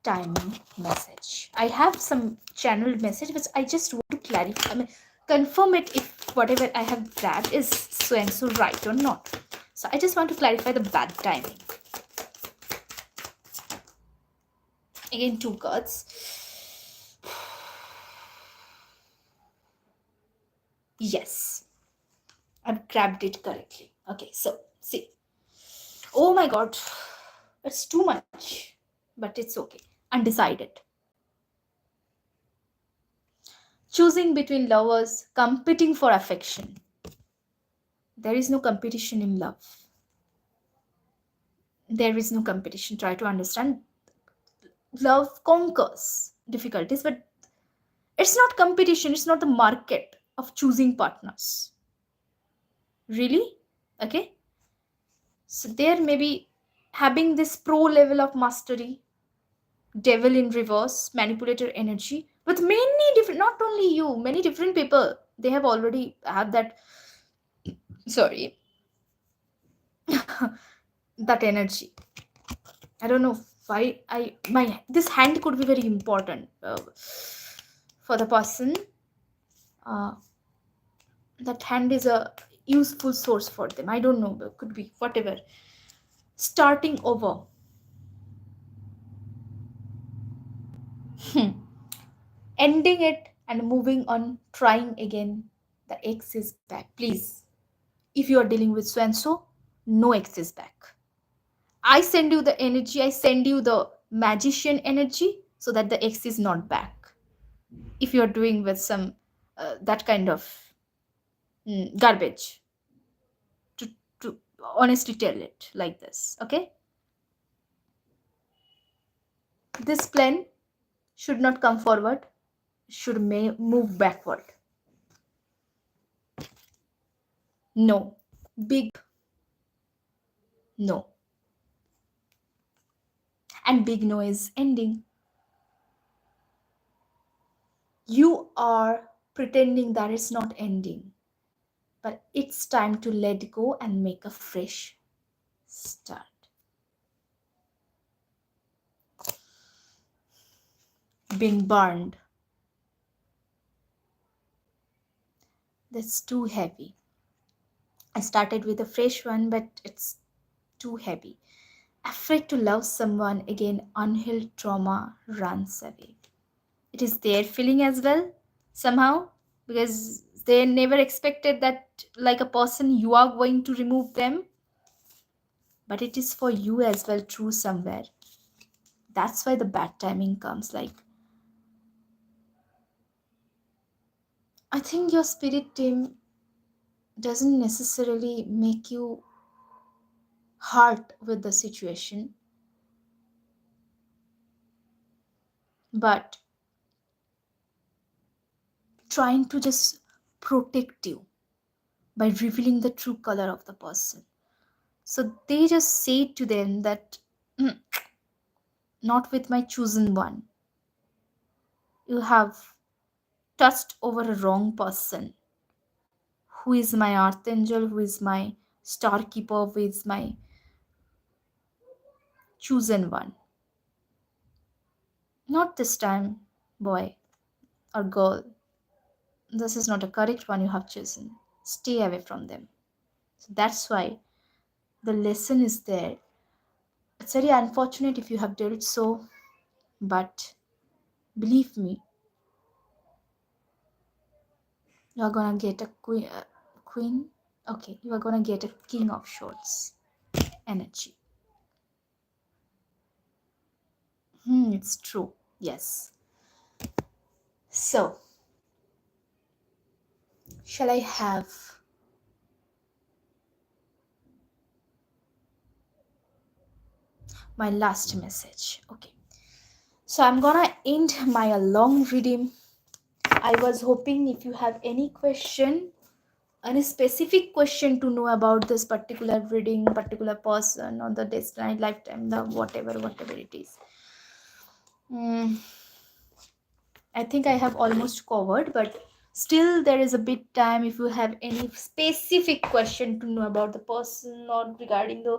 timing message. I have some channeled message, but I just want to clarify, I mean, confirm it if whatever I have grabbed is so and so right or not. So I just want to clarify the bad timing. Again, two cards. Yes, I've grabbed it correctly. Okay, so see. Oh my god, it's too much, but it's okay. Undecided. Choosing between lovers, competing for affection. There is no competition in love. There is no competition. Try to understand. Love conquers difficulties, but it's not competition. It's not the market of choosing partners. Really? Okay. So there may be having this pro level of mastery, devil in reverse, manipulator energy with many different, not only you, many different people. They have already have that, sorry, that energy. I don't know why my this hand could be very important for the person. Uh, that hand is a useful source for them. I don't know, it could be whatever. Starting over. Ending it and moving on, trying again. The X is back. Please, if you are dealing with so and so, no X is back. I send you the energy, I send you the magician energy so that the X is not back. If you're doing with some that kind of garbage, to, to honestly tell it like this, okay? This plan should not come forward, should move backward. No. Big no. And big no is ending. You are pretending that it's not ending, but it's time to let go and make a fresh start. Being burned. That's too heavy. I started with a fresh one, but it's too heavy. Afraid to love someone again, unhealed trauma runs away. It is their feeling as well, somehow, because they never expected that, like a person, you are going to remove them. But it is for you as well, true somewhere. That's why the bad timing comes. Like, I think your spirit team doesn't necessarily make you hurt with the situation, but trying to just protect you by revealing the true color of the person. So they just say to them that, "Mm, not with my chosen one. You have touched over a wrong person. Who is my archangel? Who is my star keeper? Who is my chosen one? Not this time, boy or girl. This is not a correct one you have chosen. Stay away from them." So that's why the lesson is there. It's very unfortunate if you have dealt so, but believe me, you are gonna get a queen. Queen? Okay, you are gonna get a king of swords energy. It's true. Yes. So, shall I have my last message? Okay. So, I'm gonna end my long reading. I was hoping if you have any question, any specific question to know about this particular reading, particular person, or the destiny, lifetime, the whatever it is. Mm, I think I have almost covered, but still there is a bit time. If you have any specific question to know about the person or regarding the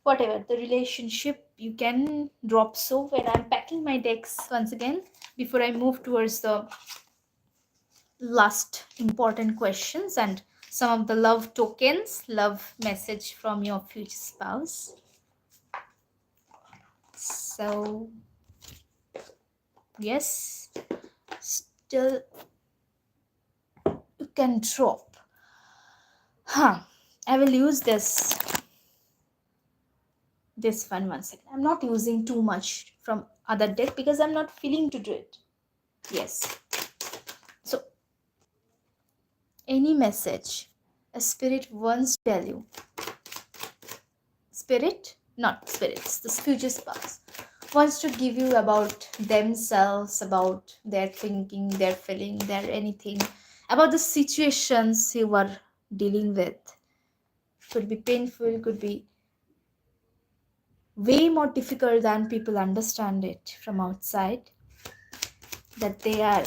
whatever the relationship, you can drop so when I'm packing my decks once again before I move towards the last important questions and some of the love tokens, love message from your future spouse. So yes, still you can drop. I will use this one once again. I'm not using too much from other deck because I'm not feeling to do it. Yes. So any message a spirit wants to tell you. Spirit, not spirits, the future spouse wants to give you about themselves, about their thinking, their feeling, their anything, about the situations you are dealing with. Could be painful, could be way more difficult than people understand it from outside, that they are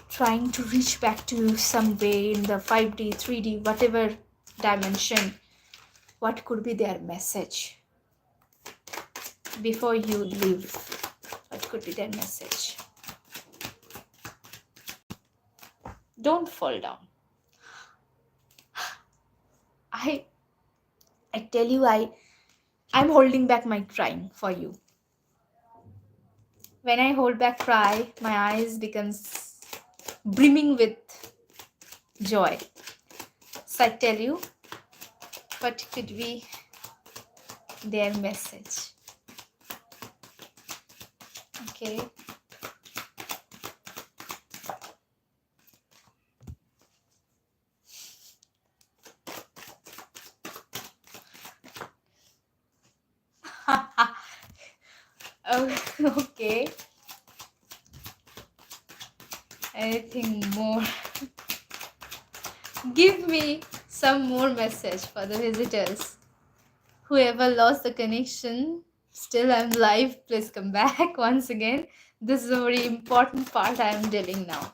trying to reach back to you some way in the 5D, 3D, whatever dimension. What could be their message before you leave? What could be their message? Don't fall down. I tell you, I'm holding back my crying for you. When I hold back cry, my eyes becomes brimming with joy. So I tell you, what could be their message? Okay. Oh, okay. Anything more? Give me some more message for the visitors. Whoever lost the connection, still I'm live. Please come back once again. This is a very important part I am dealing now.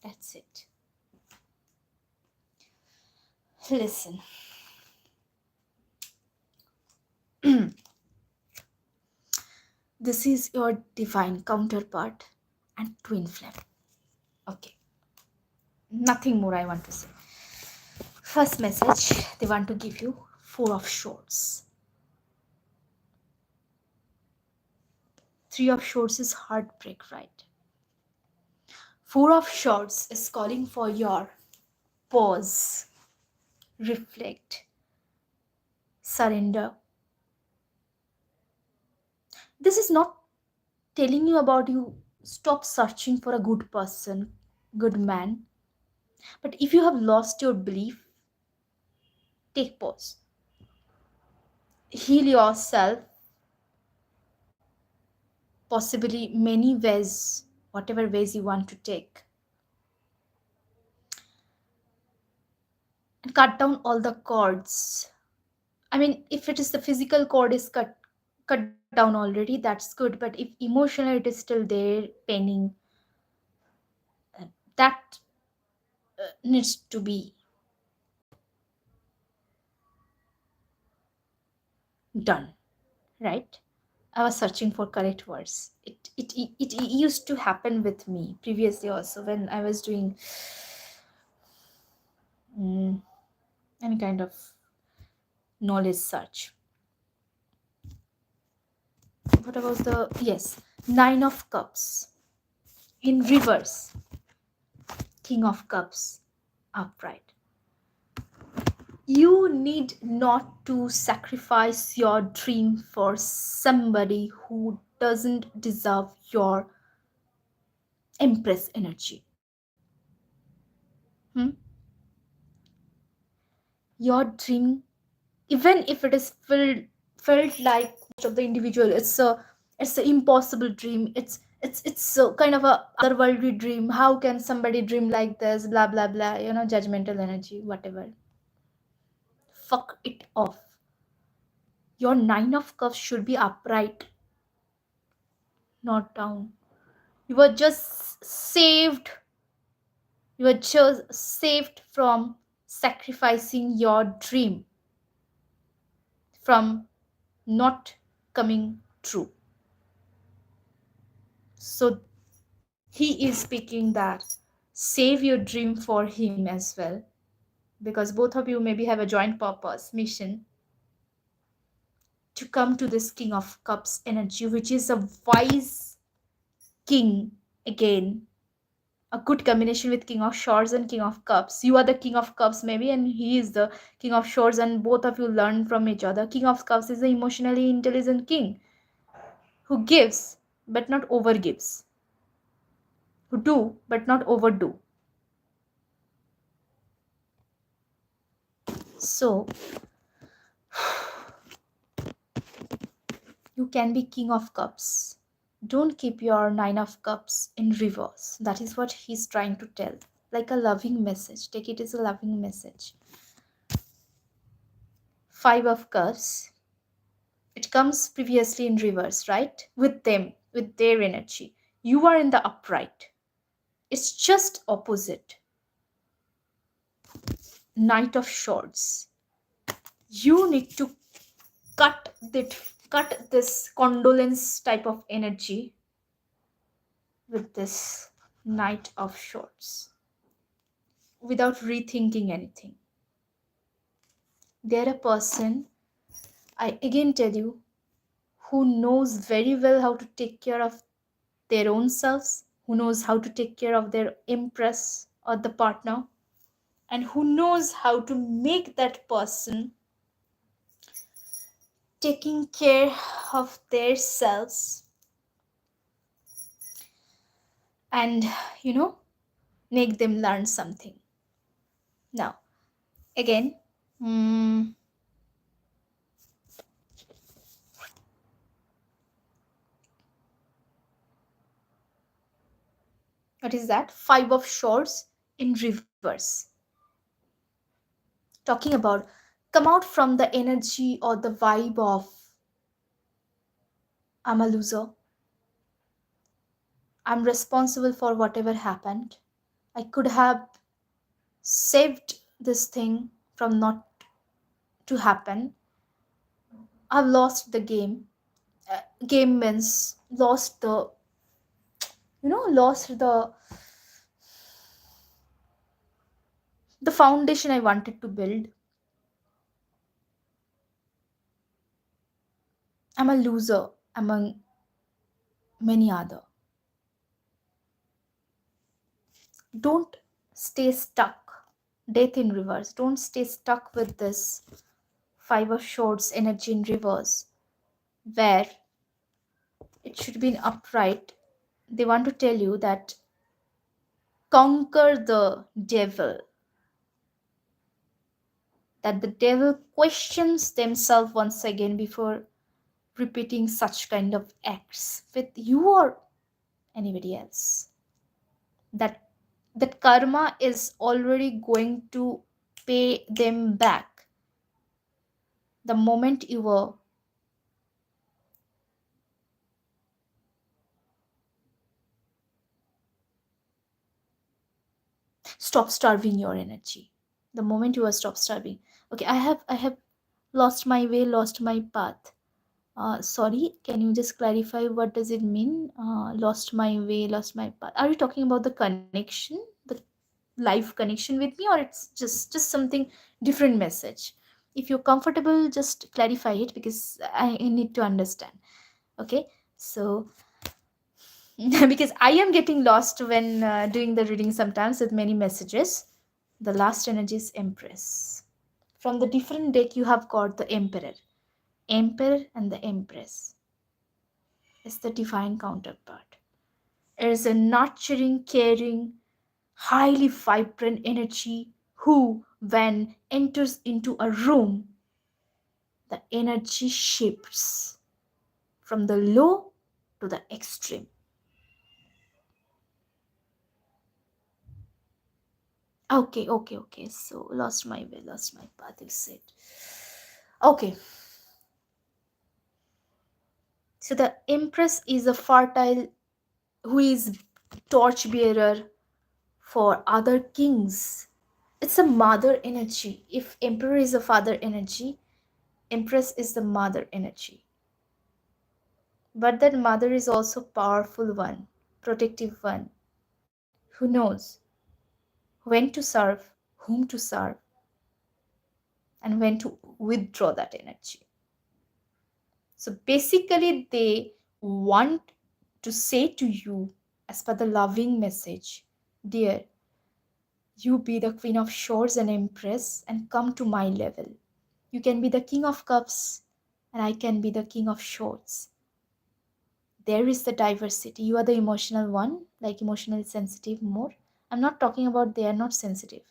That's it. Listen, this is your divine counterpart and twin flame. Okay, nothing more I want to say. First message they want to give you: Four of Swords. Three of Swords is heartbreak, right? Four of Swords is calling for your pause, reflect, surrender. This is not telling you about you stop searching for a good person, good man. But if you have lost your belief, take pause. Heal yourself, possibly many ways, whatever ways you want to take. And cut down all the cords. I mean, if it is the physical cord is cut down already, that's good. But if emotionally it is still there, paining, that needs to be done, right? I was searching for correct words. It used to happen with me previously also when I was doing mm, any kind of knowledge search. What about the yes, Nine of Cups in reverse, King of Cups upright. You need not to sacrifice your dream for somebody who doesn't deserve your Empress energy. Hmm? Your dream, even if it is felt like most of the individual, it's an impossible dream. It's a kind of a otherworldly dream. How can somebody dream like this? Blah blah blah. Judgmental energy, whatever. Fuck it off. Your Nine of Cups should be upright, not down. You were just saved. You were just saved from sacrificing your dream, from not coming true. So he is speaking that save your dream for him as well, because both of you maybe have a joint purpose, mission to come to this King of Cups energy, which is a wise king again. A good combination with King of Swords and King of Cups. You are the King of Cups, maybe, and he is the King of Swords, and both of you learn from each other. King of Cups is the emotionally intelligent king who gives but not overgives, who do but not overdo. So, you can be King of Cups. Don't keep your Nine of Cups in reverse. That is what he's trying to tell. Like a loving message. Take it as a loving message. Five of Cups. It comes previously in reverse, right? With them, with their energy. You are in the upright. It's just opposite. Knight of Swords. You need to cut that, cut this condolence type of energy with this Knight of Swords without rethinking anything. They're a person, I again tell you, who knows very well how to take care of their own selves, who knows how to take care of their empress or the partner, and who knows how to make that person taking care of their selves and, you know, make them learn something. Now, again, mm, what is that? Five of Swords in reverse. Talking about come out from the energy or the vibe of I'm a loser. I'm responsible for whatever happened. I could have saved this thing from not to happen. I've lost the game. Game means lost the, lost the foundation I wanted to build. I'm a loser among many other. Don't stay stuck. Death in reverse. Don't stay stuck with this five of swords energy in reverse, where it should be upright. They want to tell you that conquer the devil, that the devil questions themselves once again before repeating such kind of acts with you or anybody else. That that karma is already going to pay them back the moment you were stop starving your energy, the moment you are stop starving. Okay, I have lost my way, lost my path. Sorry, can you just clarify what does it mean, lost my way, lost my path? Are you talking about the connection, the live connection with me, or it's just something different message? If you're comfortable, just clarify it, because I need to understand. Okay, so because I am getting lost when doing the reading sometimes with many messages. The last energy is Empress. From the different deck, you have got the Emperor. Emperor and the Empress is the divine counterpart. It is a nurturing, caring, highly vibrant energy who, when enters into a room, the energy shifts from the low to the extreme. Okay. So lost my way, lost my path, you said. Okay. So the Empress is a fertile who is torchbearer for other kings. It's a mother energy. If Emperor is a father energy, Empress is the mother energy. But that mother is also powerful one, protective one, who knows when to serve, whom to serve, and when to withdraw that energy. So basically, they want to say to you, as per the loving message, dear, you be the Queen of Swords and Empress and come to my level. You can be the King of Cups and I can be the King of Swords. There is the diversity. You are the emotional one, like emotionally sensitive more. I'm not talking about they are not sensitive,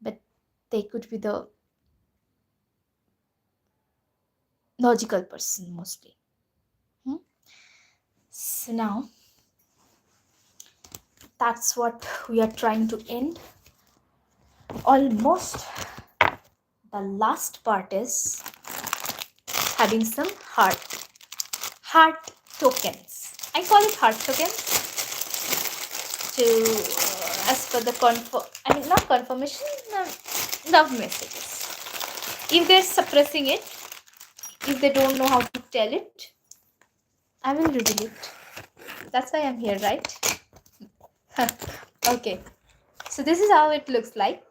but they could be the logical person mostly. Hmm? So now that's what we are trying to end. Almost the last part is having some heart tokens. I call it heart tokens to as per the not confirmation, love messages. If they're suppressing it, if they don't know how to tell it, I will reveal it. That's why I'm here, right? Okay, so this is how it looks like,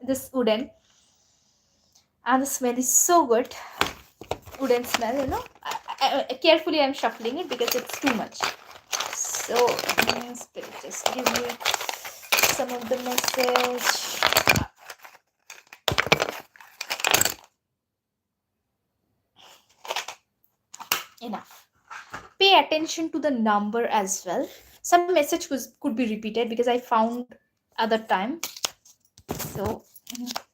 this wooden, and the smell is so good. Wooden smell, carefully I'm shuffling it because it's too much. So spirit, just give me some of the message. Enough. Pay attention to the number as well. Some message could be repeated because I found other time.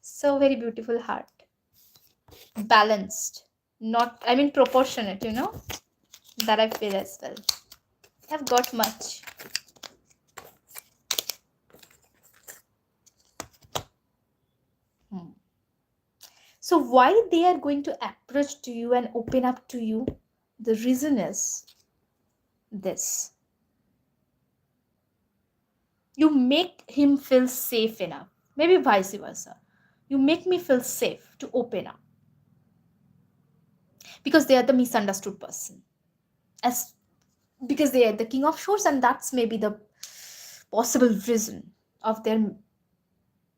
So very beautiful heart, balanced, not, I mean, proportionate, that I feel as well. I've got much. So why they are going to approach to you and open up to you? The reason is this: you make him feel safe enough, maybe vice versa. You make me feel safe to open up because they are the misunderstood person. As because they are the king of shores, and that's maybe the possible reason of their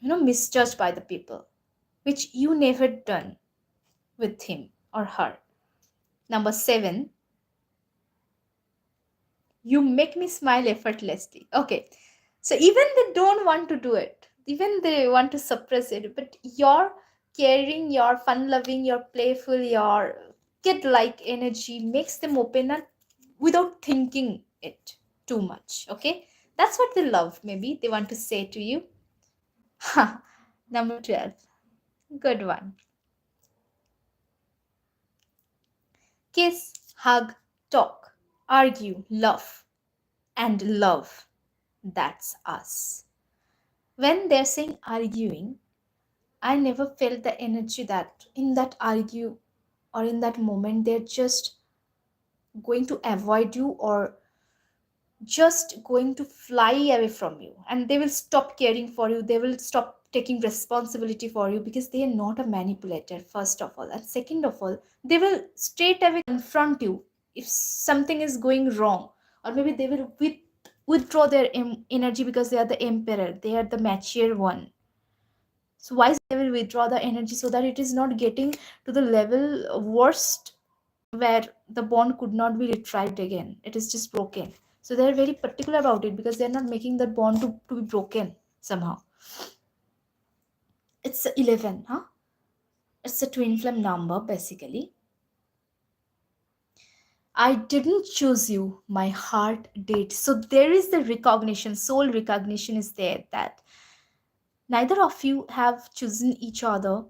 misjudged by the people, which you never done with him or her. Number 7, you make me smile effortlessly. Okay, so even they don't want to do it, even they want to suppress it, but your caring, your fun loving, your playful, your kid like energy makes them open up without thinking it too much. Okay, that's what they love, maybe they want to say to you. Ha. Number 12, good one. Kiss, hug, talk, argue, love, and love. That's us. When they're saying arguing, I never felt the energy that in that argue or in that moment they're just going to avoid you or just going to fly away from you, and they will stop caring for you, they will stop taking responsibility for you because they are not a manipulator, first of all, and second of all, they will straight away confront you if something is going wrong, or maybe they will withdraw their energy because they are the emperor, they are the mature one. So why they will withdraw the energy so that it is not getting to the level worst where the bond could not be retrieved again. It is just broken. So they are very particular about it because they are not making that bond to be broken somehow. It's 11, huh? It's a twin flame number basically. I didn't choose you, my heart did. So there is the recognition, soul recognition is there that neither of you have chosen each other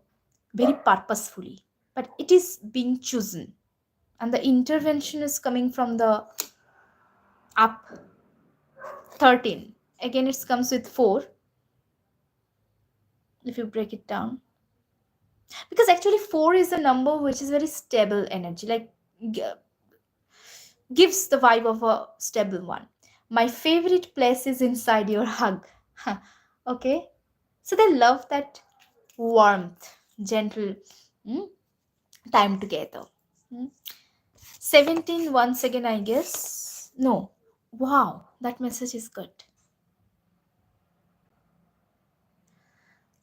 very purposefully, but it is being chosen. And the intervention is coming from the up 13. Again, it comes with 4 if you break it down. Because actually, 4 is a number which is very stable energy, like g- gives the vibe of a stable one. My favorite place is inside your hug. Okay, so they love that warmth, gentle mm, time together. Mm. 17 once again, I guess. No. Wow, that message is good.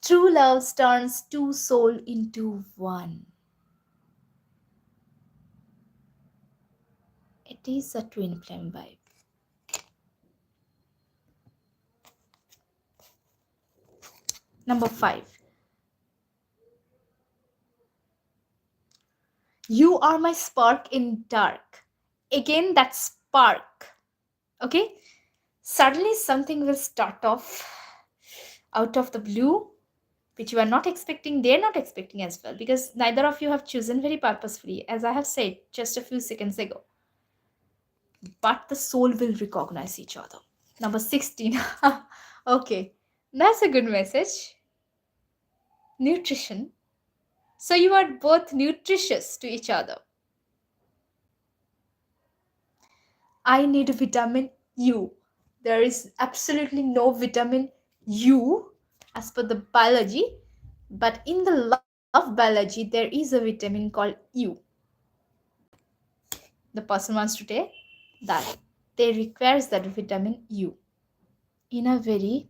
True love turns two soul into one. It is a twin flame vibe. Number 5. You are my spark in dark. Again, that spark. Okay? Suddenly something will start off out of the blue, which you are not expecting, they're not expecting as well, because neither of you have chosen very purposefully, as I have said just a few seconds ago. But the soul will recognize each other. Number 16. Okay, that's a good message. Nutrition. So you are both nutritious to each other. I need vitamin U. There is absolutely no vitamin U as per the biology, but in the love biology, there is a vitamin called U. The person wants to take that. They requires that vitamin U in a very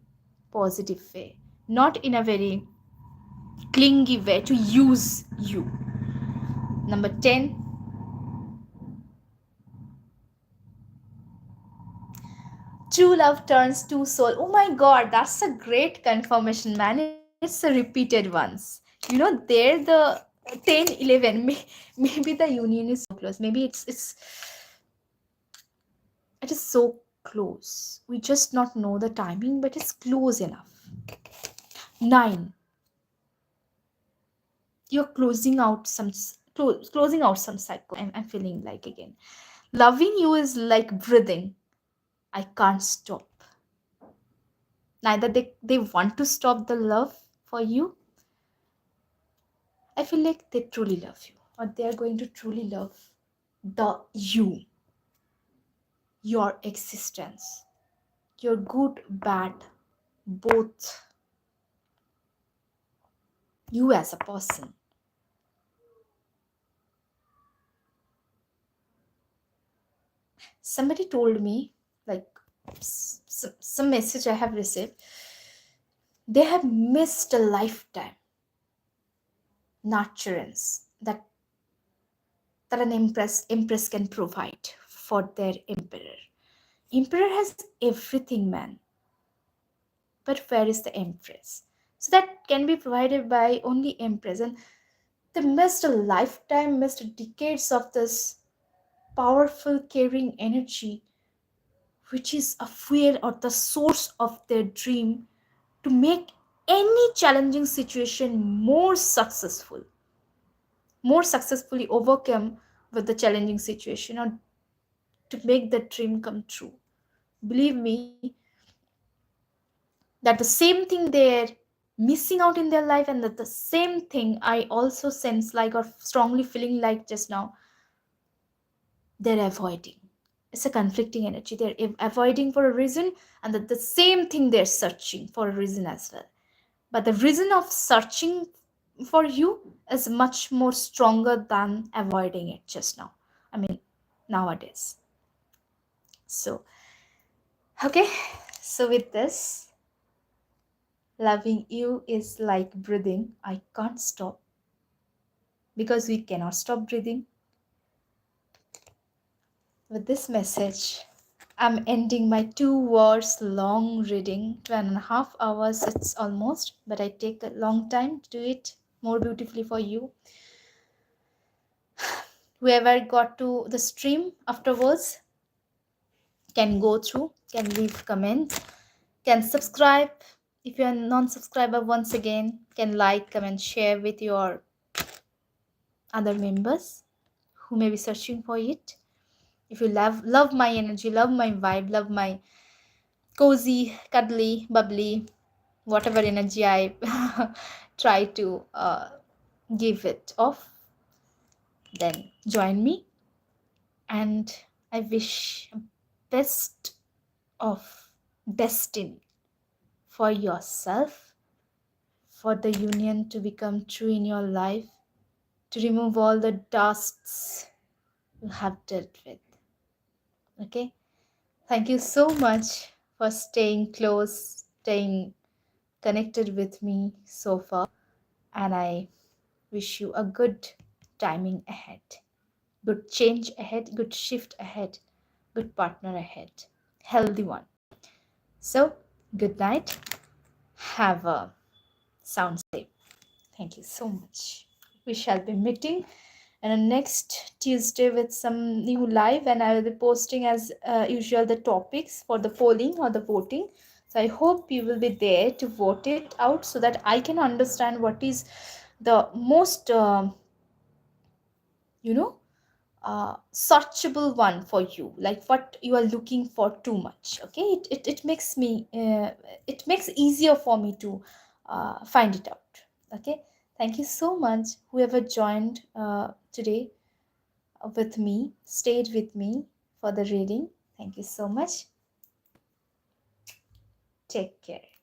positive way, not in a very clingy way to use you. Number 10, true love turns to soul. Oh my god, that's a great confirmation, man. It's a repeated ones. They're the 10, 11. Maybe the union is so close. Maybe it is so close. We just not know the timing, but it's close enough. 9, you're closing out some cycle. I'm feeling like again. Loving you is like breathing. I can't stop. Neither they want to stop the love for you. I feel like they truly love you, or they are going to truly love the you, your existence, your good, bad, both. you as a person. Somebody told me, like, some message I have received, they have missed a lifetime nurturance that an empress can provide for their emperor. Emperor has everything, man, but where is the empress? So that can be provided by only empress, and they missed a lifetime, missed decades of this powerful caring energy, which is a fuel or the source of their dream to make any challenging situation more successfully overcome with the challenging situation, or to make the dream come true. Believe me, that the same thing they're missing out in their life, and that the same thing I also sense like, or strongly feeling like just now, they're avoiding. It's a conflicting energy. They're avoiding for a reason, and that the same thing they're searching for a reason as well. But the reason of searching for you is much more stronger than avoiding it just now. I mean, nowadays. So, okay. So, with this, loving you is like breathing. I can't stop, because we cannot stop breathing. With this message, I'm ending my 2 hours long reading, 2.5 hours it's almost, but I take a long time to do it more beautifully for you. Whoever got to the stream afterwards can go through, can leave comments, can subscribe. If you're a non-subscriber, once again, can like, comment, share with your other members who may be searching for it. If you love my energy, love my vibe, love my cozy, cuddly, bubbly, whatever energy I try to give it off, then join me. And I wish best of destiny for yourself, for the union to become true in your life, to remove all the dusts you have dealt with. Okay? Thank you so much for staying close, staying connected with me so far. And I wish you a good timing ahead, good change ahead, good shift ahead, good partner ahead, healthy one. So, good night. Have a sound sleep. Thank you so much. We shall be meeting and next Tuesday with some new live, and I will be posting as usual the topics for the polling or the voting. So I hope you will be there to vote it out, so that I can understand what is the most you know searchable one for you, like what you are looking for too much. Okay, it makes me it makes easier for me to find it out. Okay, thank you so much whoever joined today with me, stayed with me for the reading. Thank you so much. Take care.